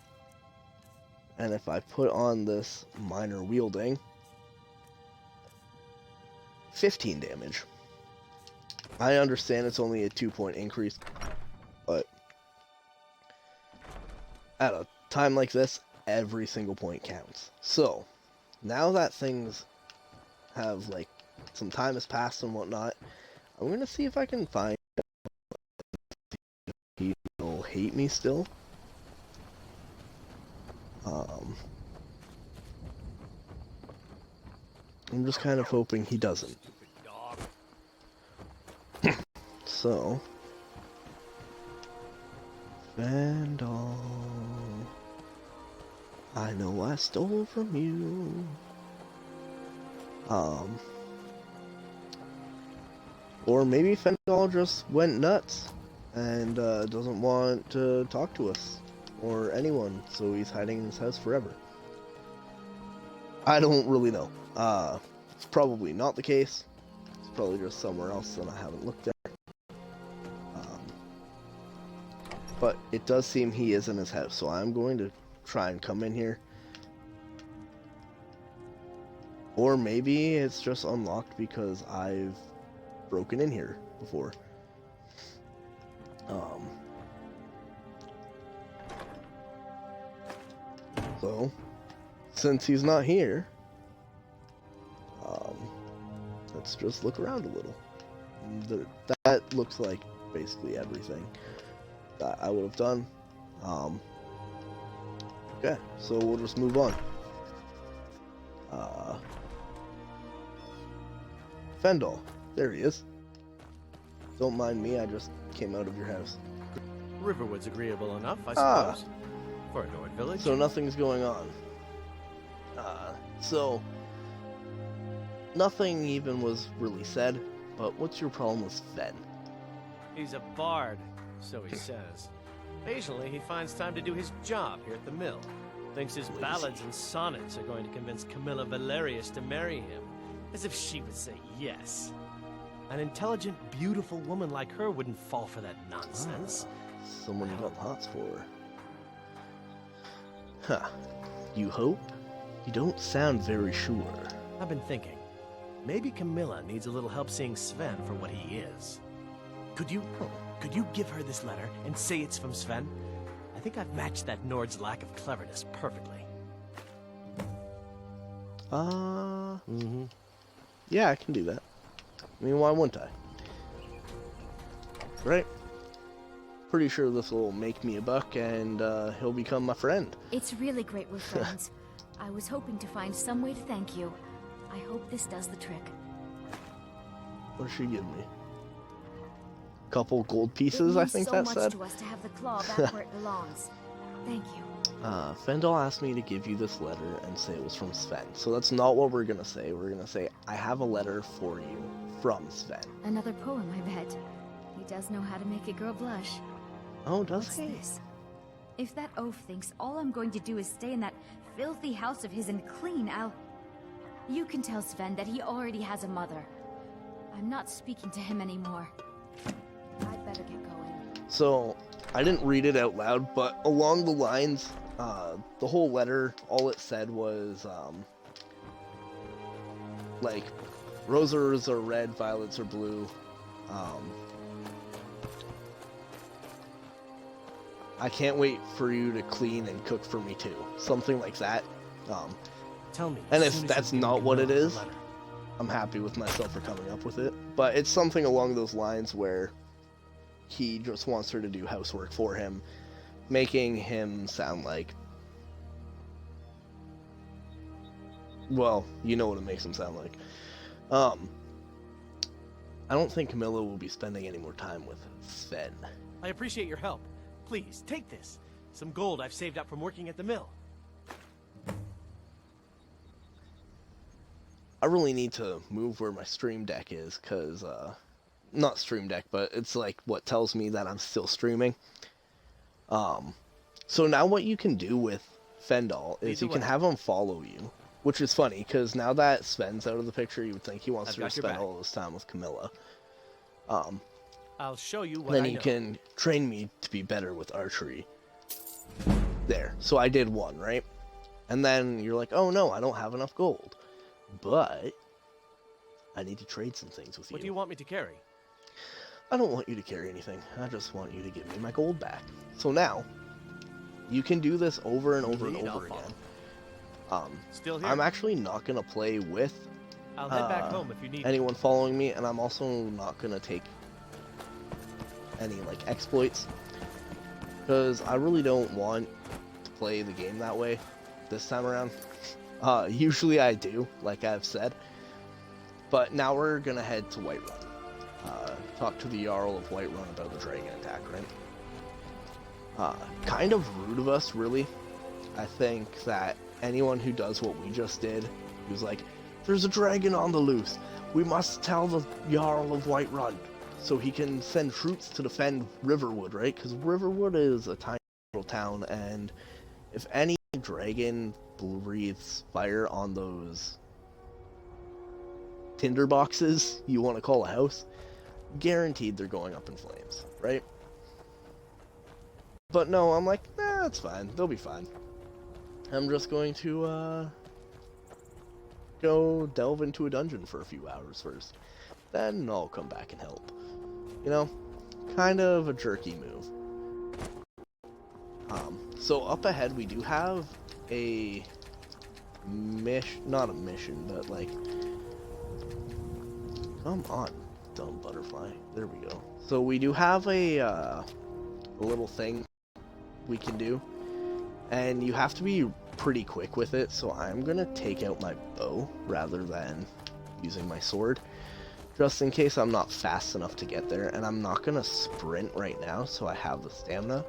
And if I put on this minor wielding, 15 damage. I understand it's only a 2-point increase, but at a time like this, every single point counts. So, now that things have, like, some time has passed and whatnot, I'm gonna see if I can find he'll hate me still. I'm just kind of hoping he doesn't. So, Vandal, I know I stole from you. Or maybe Fendal just went nuts and doesn't want to talk to us or anyone, so he's hiding in his house forever. I don't really know. It's probably not the case. It's probably just somewhere else that I haven't looked at. But it does seem he is in his house, so I'm going to try and come in here. Or maybe it's just unlocked because I've broken in here before. So, since he's not here, let's just look around a little. That looks like basically everything that I would have done. Okay, so we'll just move on. Fendal, there he is. Don't mind me, I just came out of your house. Riverwood's agreeable enough, I Ah. suppose. For a North village. So nothing's going on. So nothing even was really said, but what's your problem with Sven? He's a bard, so he says. Occasionally, he finds time to do his job here at the mill. Thinks his Lazy. ballads and sonnets are going to convince Camilla Valerius to marry him. As if she would say yes. An intelligent, beautiful woman like her wouldn't fall for that nonsense. Someone you got hots for. Huh. You hope? You don't sound very sure. I've been thinking. Maybe Camilla needs a little help seeing Sven for what he is. Could you give her this letter and say it's from Sven? I think I've matched that Nord's lack of cleverness perfectly. Yeah, I can do that. I mean, why wouldn't I? Right? Pretty sure this will make me a buck and he'll become my friend. It's really great we're friends. I was hoping to find some way to thank you. I hope this does the trick. What does she give me? Couple gold pieces, I think that said. It means so much to us to have the claw back where it belongs. Thank you. Fendel asked me to give you this letter and say it was from Sven. So that's not what we're gonna say. We're gonna say, I have a letter for you from Sven. Another poem, I bet. He does know how to make a girl blush. Oh, does What's he? this? If that oaf thinks all I'm going to do is stay in that filthy house of his and clean, You can tell Sven that he already has a mother. I'm not speaking to him anymore. I'd better get going. So, I didn't read it out loud, but along the lines, the whole letter, all it said was, like, roses are red, violets are blue. I can't wait for you to clean and cook for me too. Something like that. Tell me. And as if soon as that's you not give what me it the is, letter. I'm happy with myself for coming up with it. But it's something along those lines where he just wants her to do housework for him, making him sound like... Well, you know what it makes him sound like. I don't think Camilla will be spending any more time with Sven. I appreciate your help. Please, take this. Some gold I've saved up from working at the mill. I really need to move where my stream deck is, because, not stream deck, but it's like what tells me that I'm still streaming. So now what you can do with Fendel is you can have him follow you, which is funny, because now that Sven's out of the picture, you would think he wants to spend all this time with Camilla. I'll show you what Then I you know. can train me to be better with archery. There. So I did one, right? And then you're like, oh no, I don't have enough gold. But I need to trade some things with you. What do you want me to carry? I don't want you to carry anything. I just want you to give me my gold back. So now, you can do this over and over and over again. Still here? I'm actually not going to play with I'll head back home if you need me. anyone following me, and I'm also not going to take any, like, exploits. Because I really don't want to play the game that way this time around. Usually I do, like I've said. But now we're going to head to Whiterun. Talk to the Jarl of Whiterun about the dragon attack, right? Kind of rude of us, really. I think that anyone who does what we just did, who's like, there's a dragon on the loose. We must tell the Jarl of Whiterun so he can send troops to defend Riverwood, right? Because Riverwood is a tiny little town, and if any dragon breathes fire on those tinder boxes you want to call a house, guaranteed they're going up in flames, right? But no, I'm like, nah, it's fine. They'll be fine. I'm just going to go delve into a dungeon for a few hours first. Then I'll come back and help. You know, kind of a jerky move. So up ahead we do have a not a mission, but like, come on, dumb butterfly. There we go. So we do have a little thing we can do, and you have to be pretty quick with it, so I'm gonna take out my bow rather than using my sword, just in case I'm not fast enough to get there. And I'm not gonna sprint right now, so I have the stamina.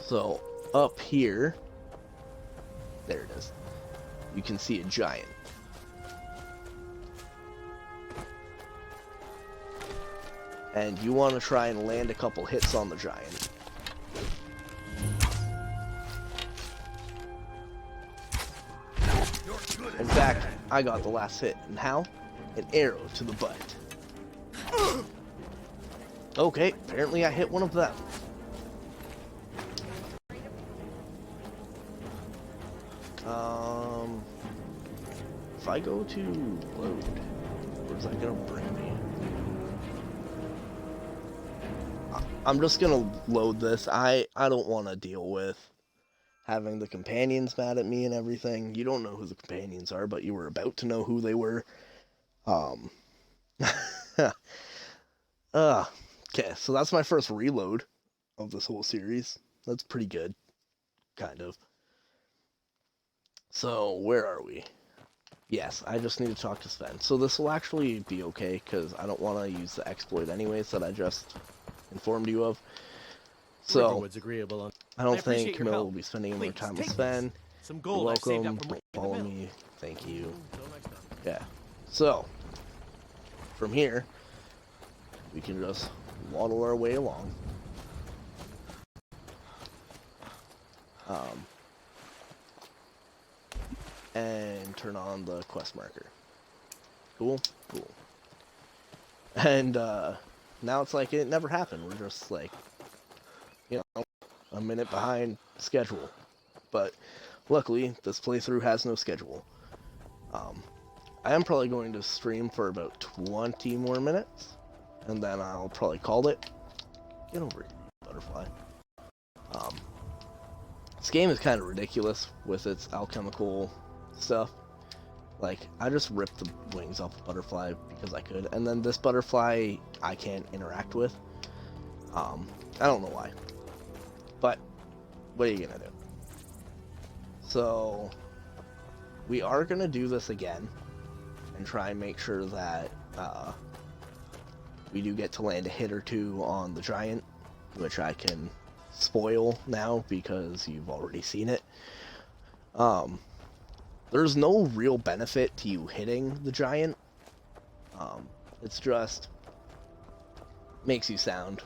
So up here, there it is, you can see a giant. And you want to try and land a couple hits on the giant. In fact, I got the last hit. And how? An arrow to the butt. Okay, apparently I hit one of them. If I go to load, where's that gonna bring me? I'm just gonna load this. I don't want to deal with having the companions mad at me and everything. You don't know who the companions are, but you were about to know who they were. Um, okay, so that's my first reload of this whole series. That's pretty good, kind of. So, where are we? Yes, I just need to talk to Sven. So this will actually be okay, because I don't want to use the exploit anyways that I just informed you of. So, Riverwood's agreeable on. I don't appreciate think your Camilla help. will be spending any more Please, time with take Sven. this. Some You're gold I saved welcome. up from Follow ringing the bell. me. Thank you. Until next time. Yeah. So, from here, we can just waddle our way along. And turn on the quest marker. Cool? Cool. And, now it's like it never happened. We're just like, you know, a minute behind schedule. But, luckily, this playthrough has no schedule. I am probably going to stream for about 20 more minutes, and then I'll probably call it. Get over here, butterfly. This game is kind of ridiculous with its alchemical stuff. Like, I just ripped the wings off the butterfly because I could, and then this butterfly I can't interact with. I don't know why. But, what are you gonna do? So, we are gonna do this again, and try and make sure that, we do get to land a hit or two on the giant, which I can spoil now because you've already seen it. There's no real benefit to you hitting the giant. It's just makes you sound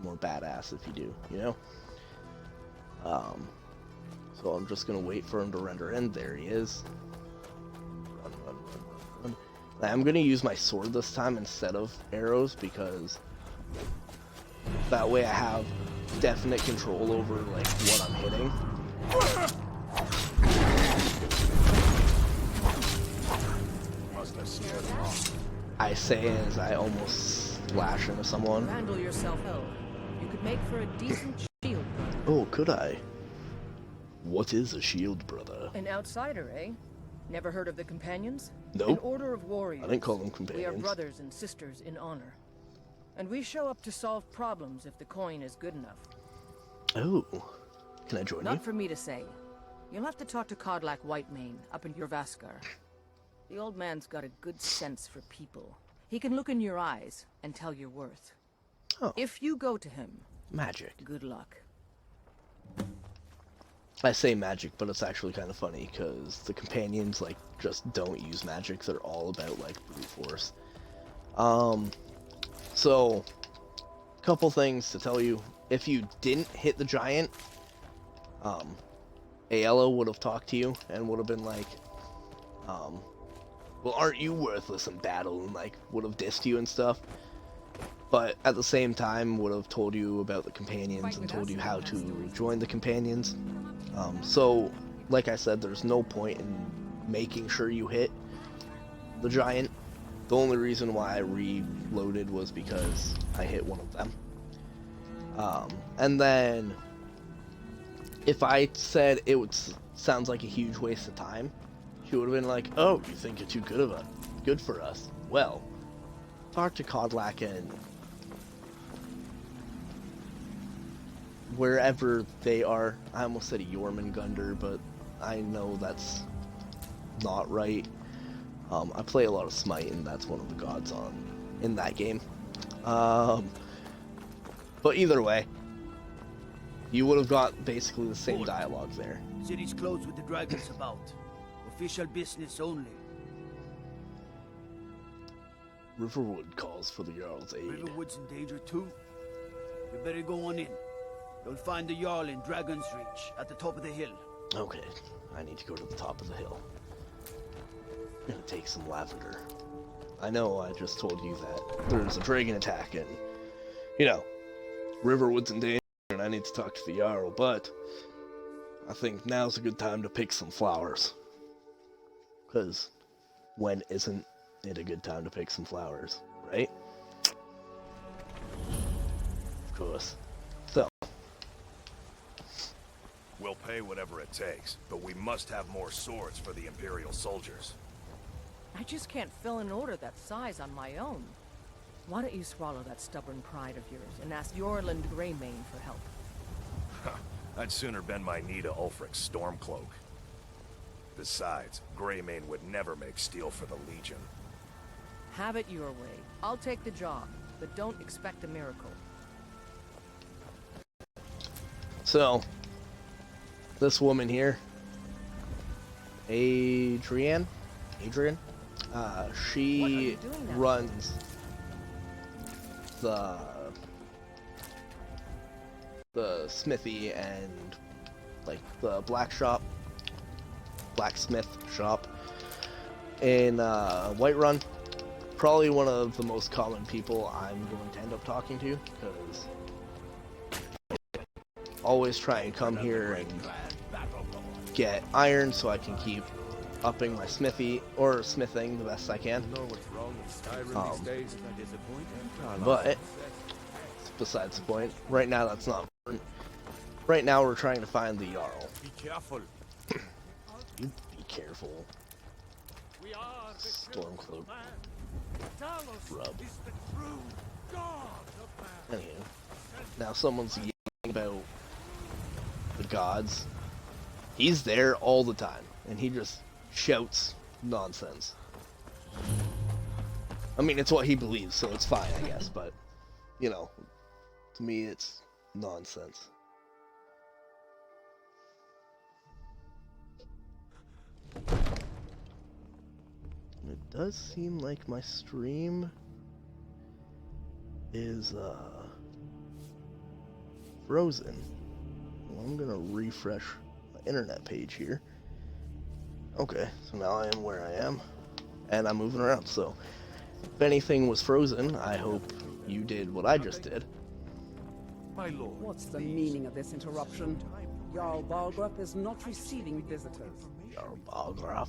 more badass if you do, you know? So I'm just gonna wait for him to render in. There he is. Run, run, run, run, run. I'm gonna use my sword this time instead of arrows because that way I have definite control over like what I'm hitting. I say as I almost slash into someone. Handle yourself, El. You could make for a decent shield. Oh, could I? What is a shield, brother? An outsider, eh? Never heard of the Companions? Nope. An order of warriors. I didn't call them We companions. are brothers and sisters in honor. And we show up to solve problems if the coin is good enough. Oh. Can I join you? Not for me to say. You'll have to talk to Kodlak Whitemane up in Jorvaskar. The old man's got a good sense for people. He can look in your eyes and tell your worth. Oh. If you go to him, Magic. good luck. I say magic, but it's actually kind of funny because the companions like just don't use magic. They're all about like brute force. So couple things to tell you. If you didn't hit the giant, Aella would have talked to you and would have been like, well, aren't you worthless in battle, and like would have dissed you and stuff. But at the same time would have told you about the companions and told you how to join the companions. So, like I said, there's no point in making sure you hit the giant. The only reason why I reloaded was because I hit one of them. And then, if I said it sounds like a huge waste of time, she would have been like, oh, you think you're too good for us? Well, talk to Kodlak and wherever they are. I almost said Jormungandr, but I know that's not right. I play a lot of Smite, and that's one of the gods in that game. But either way, you would have got basically the same dialogue there. City's closed with the dragons about. Official business only. Riverwood calls for the Jarl's aid. Riverwood's in danger too. You better go on in. You'll find the Jarl in Dragon's Reach, at the top of the hill. Okay, I need to go to the top of the hill. I'm gonna take some lavender. I know I just told you that there's a dragon attack and, you know, Riverwood's in danger and I need to talk to the Jarl, but I think now's a good time to pick some flowers. Because when isn't it a good time to pick some flowers, right? course. So, We'll pay whatever it takes, but we must have more swords for the Imperial soldiers. I just can't fill an order that size on my own. Why don't you swallow that stubborn pride of yours and ask Yorland Greymane for help? I'd sooner bend my knee to Ulfric's Stormcloak. Besides, Greymane would never make steel for the Legion. Have it your way. I'll take the job, but don't expect a miracle. so this woman here, Adrian, she runs the smithy and like the blacksmith shop in Whiterun. Probably one of the most common people I'm going to end up talking to, because always try and come here and get iron so I can keep upping my smithing the best I can. You know what's wrong with Skyrim these days? But it's besides the point. Right now, that's not important. Right now, we're trying to find the Jarl. Be careful. You be careful. We are the Stormcloak. Talos Rub. is the true god of man. Anywho, now someone's yelling about the gods. He's there all the time, and he just shouts nonsense. I mean, it's what he believes, so it's fine, I guess, but, you know, to me, it's nonsense. It does seem like my stream is, frozen. Well, I'm gonna refresh my internet page here. Okay, so now I am where I am, and I'm moving around, so if anything was frozen, I hope you did what I just did. My lord. What's the meaning of this interruption? Jarl Balgrup is not receiving visitors. Jarl Balgrup,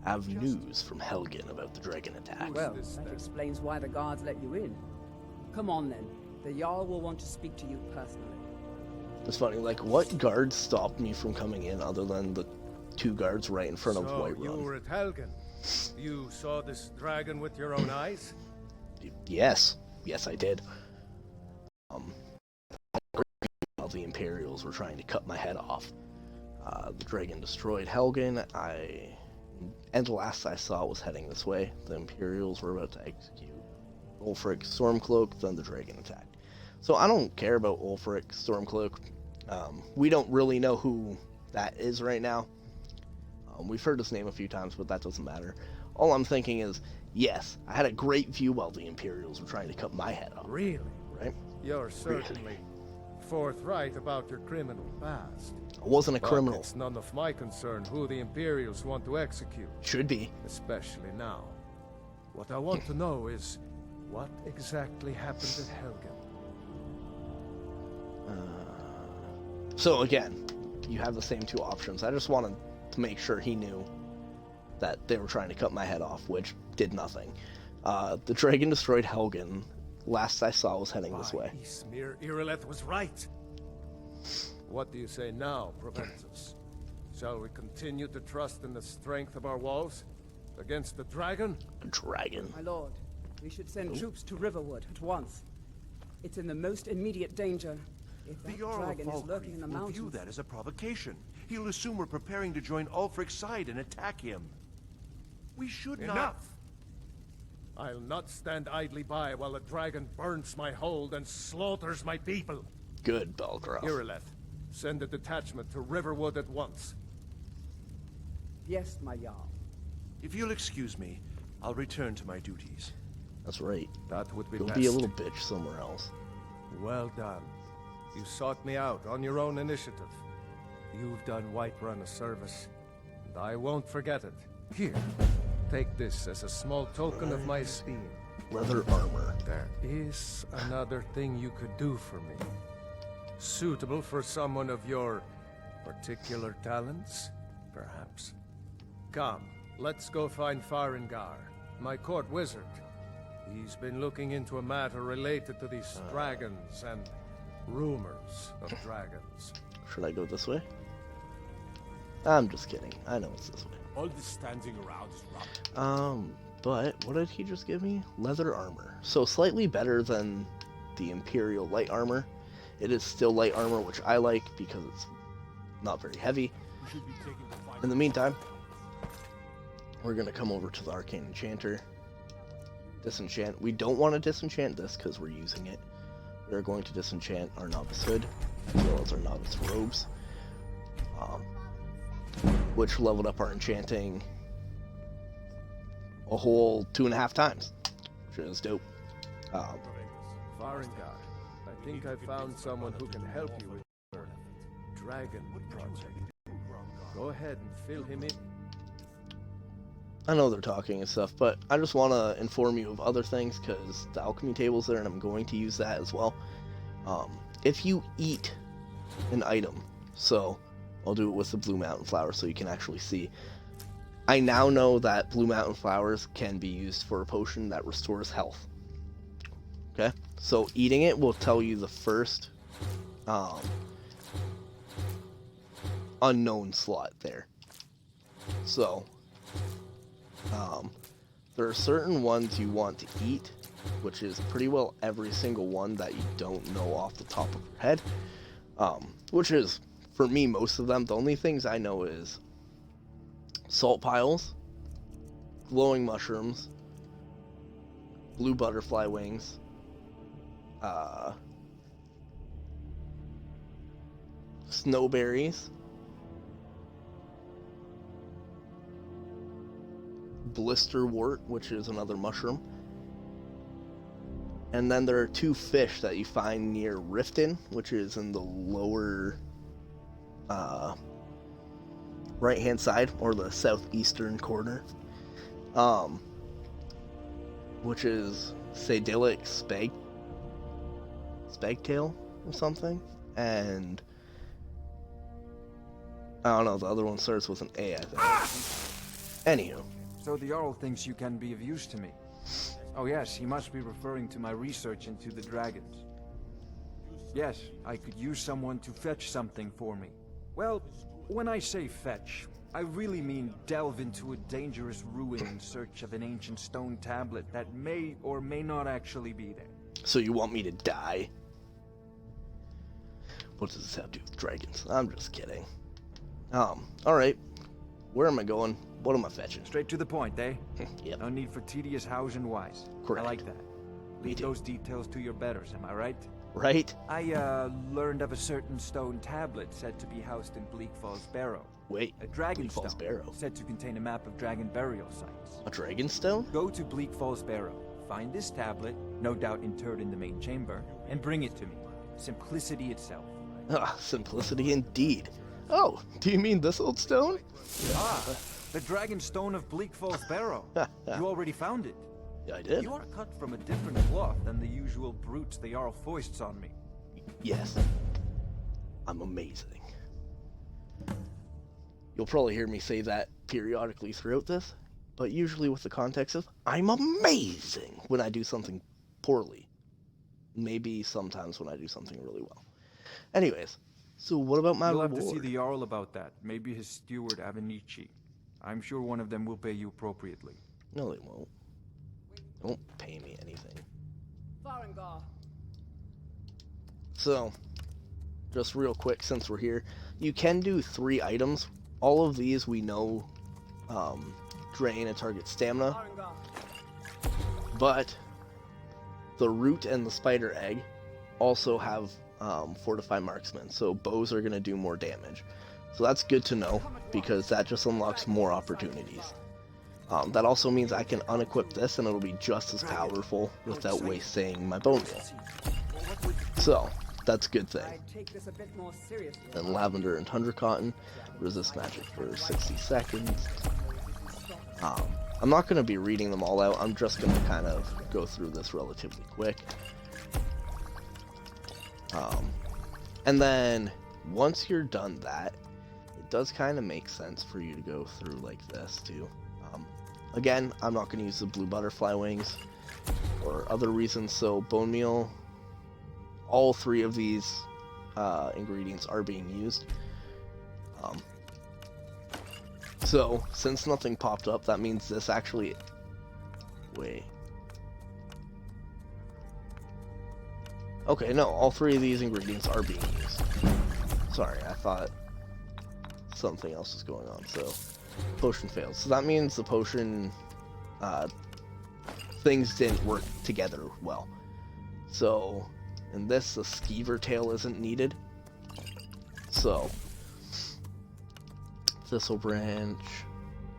I have news from Helgen about the dragon attack. Well, that explains why the guards let you in. Come on then. The Jarl will want to speak to you personally. It's funny, like, what guards stopped me from coming in other than the two guards right in front of Whiterun? You were at Helgen. You saw this dragon with your own eyes? Yes. Yes, I did. While the Imperials were trying to cut my head off. The dragon destroyed Helgen, and the last I saw was heading this way. The Imperials were about to execute Ulfric Stormcloak, then the dragon attacked. So I don't care about Ulfric Stormcloak. We don't really know who that is right now. We've heard his name a few times, but that doesn't matter. All I'm thinking is, yes, I had a great view while the Imperials were trying to cut my head off. Really? Right? You're certainly forthright about your criminal past. I wasn't a criminal. It's none of my concern who the Imperials want to execute. Should be. Especially now. What I want to know is, what exactly happened at Helgen? So again, you have the same two options. I just wanted to make sure he knew that they were trying to cut my head off, which did nothing. The dragon destroyed Helgen. Last I saw was heading this way. Ismir Irileth was right. What do you say now, Proventus? Shall we continue to trust in the strength of our walls against the dragon? A dragon. My lord, we should send troops to Riverwood at once. It's in the most immediate danger. If that The Jarl of dragon is lurking in the will mountains... view that as a provocation. He'll assume we're preparing to join Ulfric's side and attack him. We should not... Enough! I'll not stand idly by while the dragon burns my hold and slaughters my people. Good, Balgrup. Irileth, send a detachment to Riverwood at once. Yes, my Jarl. If you'll excuse me, I'll return to my duties. That's right. That would be Go best. be a little bitch somewhere else. Well done. You sought me out on your own initiative. You've done Whiterun a service, and I won't forget it. Here, take this as a small token of my esteem. Leather armor. There is another thing you could do for me. Suitable for someone of your particular talents, perhaps. Come, let's go find Farengar, my court wizard. He's been looking into a matter related to these dragons and rumors of dragons. Should I go this way? I'm just kidding. I know it's this way. All this standing around is rubbish. But what did he just give me? Leather armor. So slightly better than the Imperial light armor. It is still light armor, which I like because it's not very heavy. In the meantime, we're going to come over to the Arcane Enchanter. Disenchant. We don't want to disenchant this because we're using it. We're going to disenchant our Novice Hood, as well as our Novice Robes, which leveled up our enchanting a whole 2.5 times, which is dope. Farengar, I think I found someone who can help you with your dragon project. Go ahead and fill him in. I know they're talking and stuff, but I just want to inform you of other things because the alchemy table's there and I'm going to use that as well. If you eat an item, so I'll do it with the Blue Mountain Flower so you can actually see. I now know that Blue Mountain Flowers can be used for a potion that restores health. Okay, so eating it will tell you the first unknown slot there. So there are certain ones you want to eat, which is pretty well every single one that you don't know off the top of your head, which is, for me, most of them. The only things I know is salt piles, glowing mushrooms, blue butterfly wings, snowberries, blisterwort, which is another mushroom, and then there are 2 fish that you find near Riften, which is in the lower right hand side, or the southeastern corner, which is Sadilic Spagtail or something, and I don't know, the other one starts with an A, I think. Anywho. So the Jarl thinks you can be of use to me. Oh yes, he must be referring to my research into the dragons. Yes, I could use someone to fetch something for me. Well, when I say fetch, I really mean delve into a dangerous ruin in search of an ancient stone tablet that may or may not actually be there. So you want me to die? What does this have to do with dragons? I'm just kidding. Alright. Where am I going? What am I fetching? Straight to the point, eh? Yep. No need for tedious hows and whys. Correct. I like that. Leave those details to your betters, am I right? Right? I, learned of a certain stone tablet said to be housed in Bleak Falls Barrow. Wait, a dragon Bleak Falls stone Barrow? Said to contain a map of dragon burial sites. A dragon stone? Go to Bleak Falls Barrow, find this tablet, no doubt interred in the main chamber, and bring it to me. Simplicity itself. Ah, simplicity indeed. Oh, do you mean this old stone? Ah, the dragon stone of Bleak Falls Barrow. You already found it. Yeah, I did. You are cut from a different cloth than the usual brutes the Jarl foists on me. Yes. I'm amazing. You'll probably hear me say that periodically throughout this, but usually with the context of, I'm amazing when I do something poorly. Maybe sometimes when I do something really well. Anyways, so what about my reward? You'll have to see the Jarl about that. Maybe his steward, Avenici. I'm sure one of them will pay you appropriately. No, they won't. They won't pay me anything. Farengar. So, just real quick, since we're here, you can do 3 items. All of these we know drain a target's stamina, but the root and the spider egg also have fortify marksman, so bows are going to do more damage. So that's good to know, because that just unlocks more opportunities. That also means I can unequip this and it'll be just as powerful without wasting my bone meal. So, that's a good thing. And lavender and tundra cotton, resist magic for 60 seconds. I'm not going to be reading them all out, I'm just going to kind of go through this relatively quick. And then, once you're done that, it does kind of make sense for you to go through like this too. Again, I'm not going to use the blue butterfly wings or other reasons, so bone meal, all 3 of these ingredients are being used. So, since nothing popped up, that means this actually... Wait. Okay, no, all 3 of these ingredients are being used. Sorry, I thought something else was going on. So, potion failed. So that means the potion things didn't work together well. So, in this, the skeever tail isn't needed. So, thistle branch,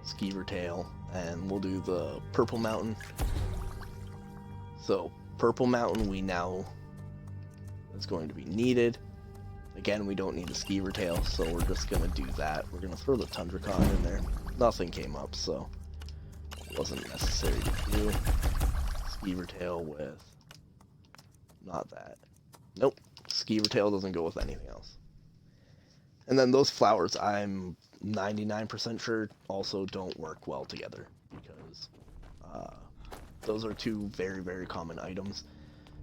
skeever tail, and we'll do the purple mountain. So, purple mountain we now is going to be needed. Again, we don't need a skeever tail, so we're just gonna do that. We're gonna throw the tundra cod in there. Nothing came up, so it wasn't necessary to do. Skeever tail with not that. Nope. Skeever tail doesn't go with anything else. And then those flowers, I'm 99% sure also don't work well together, because those are 2 very, very common items.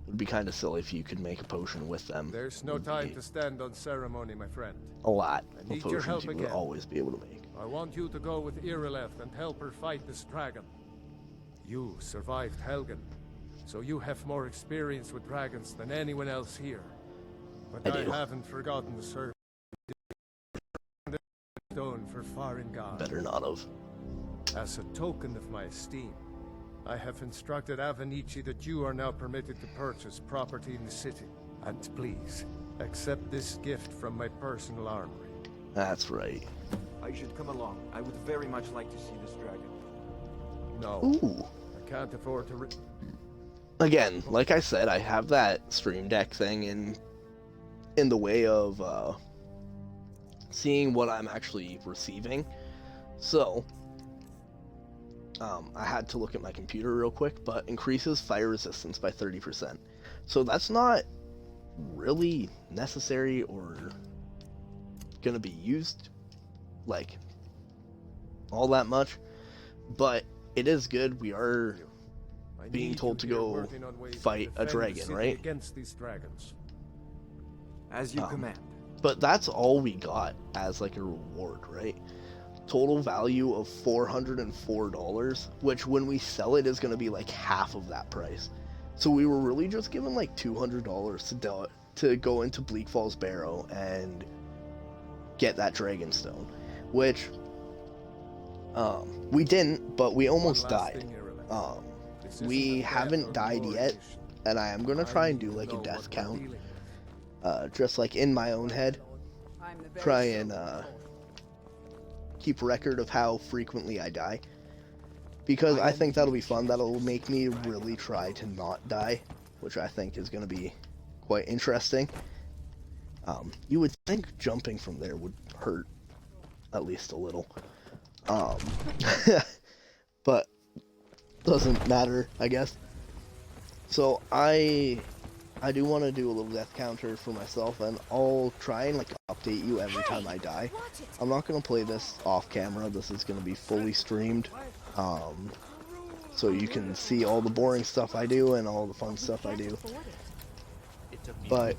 It would be kind of silly if you could make a potion with them. There's no time to stand on ceremony, my friend. A lot I of need your potions help you would again. always be able to make. I want you to go with Irileth and help her fight this dragon. You survived Helgen, so you have more experience with dragons than anyone else here. But I haven't forgotten the service stone for Farengar. Better not have. As a token of my esteem, I have instructed Avenici that you are now permitted to purchase property in the city. And please, accept this gift from my personal armory. That's right. I should come along. I would very much like to see this dragon. No. Ooh. I can't afford to... Again, like I said, I have that stream deck thing in the way of seeing what I'm actually receiving. So, I had to look at my computer real quick, but increases fire resistance by 30%. So that's not really necessary or gonna be used like all that much, but it is good. We are being told to go fight a dragon, right? Against these dragons. As you command. But that's all we got as like a reward, right? Total value of $404, which when we sell it is going to be like half of that price. So we were really just given like $200 to go into Bleak Falls Barrow and get that dragon stone, which we didn't, but we almost died. We haven't died yet, and I am going to try and do like a death count, just like in my own head, try and keep record of how frequently I die, because I think that'll be fun. That'll make me really try to not die, which I think is going to be quite interesting. You would think jumping from there would hurt at least a little, but doesn't matter, I guess. So I do want to do a little death counter for myself, and I'll try and like update you every time I die. I'm not going to play this off camera. This is going to be fully streamed, so you can see all the boring stuff I do and all the fun stuff I do. But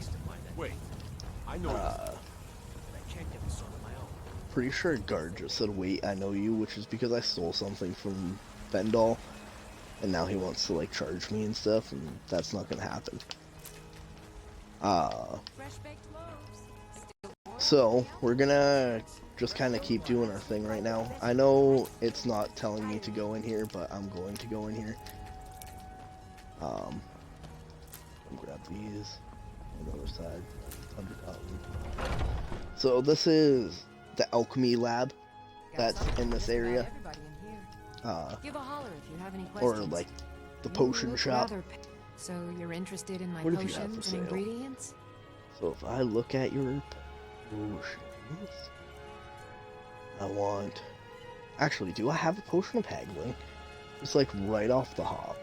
pretty sure Guard just said, "Wait, I know you," which is because I stole something from Vendal, and now he wants to like charge me and stuff, and that's not going to happen. So we're gonna just kind of keep doing our thing right now. I know it's not telling me to go in here, but I'm going to go in here. Grab these on the other side. So this is the alchemy lab that's in this area, or like the potion shop. So you're interested in my What did you have for potions sale? and ingredients? So if I look at your potions, I want... Actually, do I have a potion of haggling? It's like right off the hop.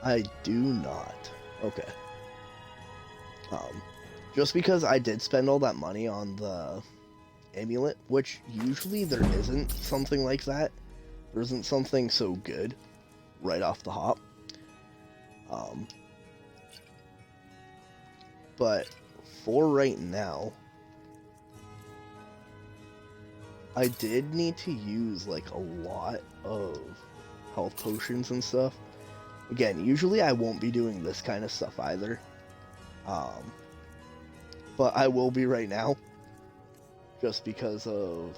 I do not. Okay. Just because I did spend all that money on the amulet, which usually there isn't something like that. There isn't something so good right off the hop. But for right now, I did need to use like a lot of health potions and stuff. Again, usually I won't be doing this kind of stuff either. But I will be right now, just because of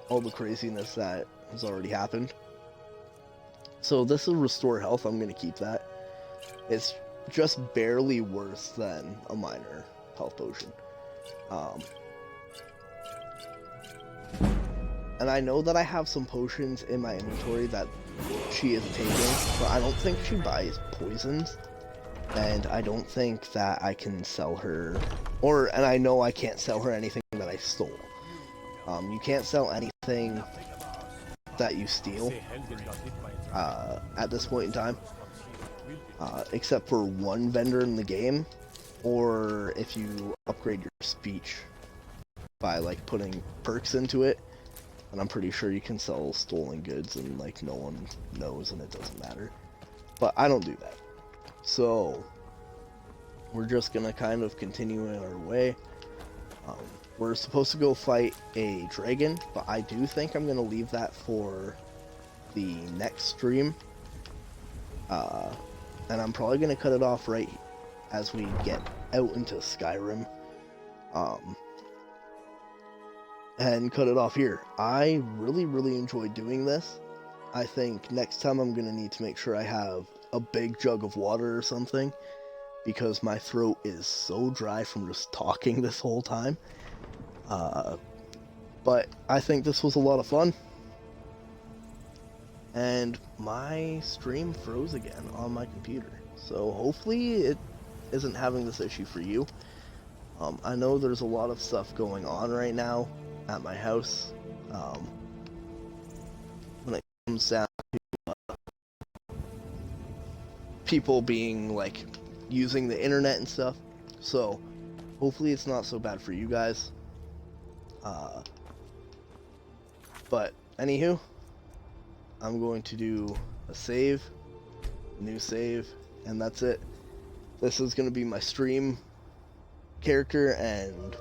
all the craziness that has already happened. So this is restore health. I'm going to keep that. It's just barely worse than a minor health potion. And I know that I have some potions in my inventory that she is taking, but I don't think she buys poisons. And I don't think that I can sell her, and I know I can't sell her anything that I stole. You can't sell anything that you steal at this point in time, except for one vendor in the game, or if you upgrade your speech by like putting perks into it. And I'm pretty sure you can sell stolen goods and like no one knows and it doesn't matter. But I don't do that. So we're just gonna kind of continue in our way. We're supposed to go fight a dragon, but I do think I'm gonna leave that for the next stream. And I'm probably gonna cut it off right as we get out into Skyrim. And cut it off here. I really enjoyed doing this. I think next time I'm gonna need to make sure I have a big jug of water or something, because my throat is so dry from just talking this whole time. But I think this was a lot of fun. And my stream froze again on my computer. So hopefully it isn't having this issue for you. I know there's a lot of stuff going on right now at my house, when it comes down to people being like using the internet and stuff. So hopefully it's not so bad for you guys. But anywho, I'm going to do a new save, and that's it. This is going to be my stream character, and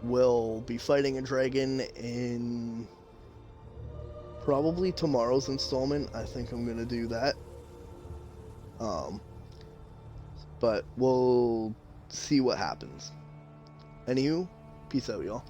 we'll be fighting a dragon in probably tomorrow's installment. I think I'm gonna do that. But we'll see what happens. Anywho, peace out, y'all.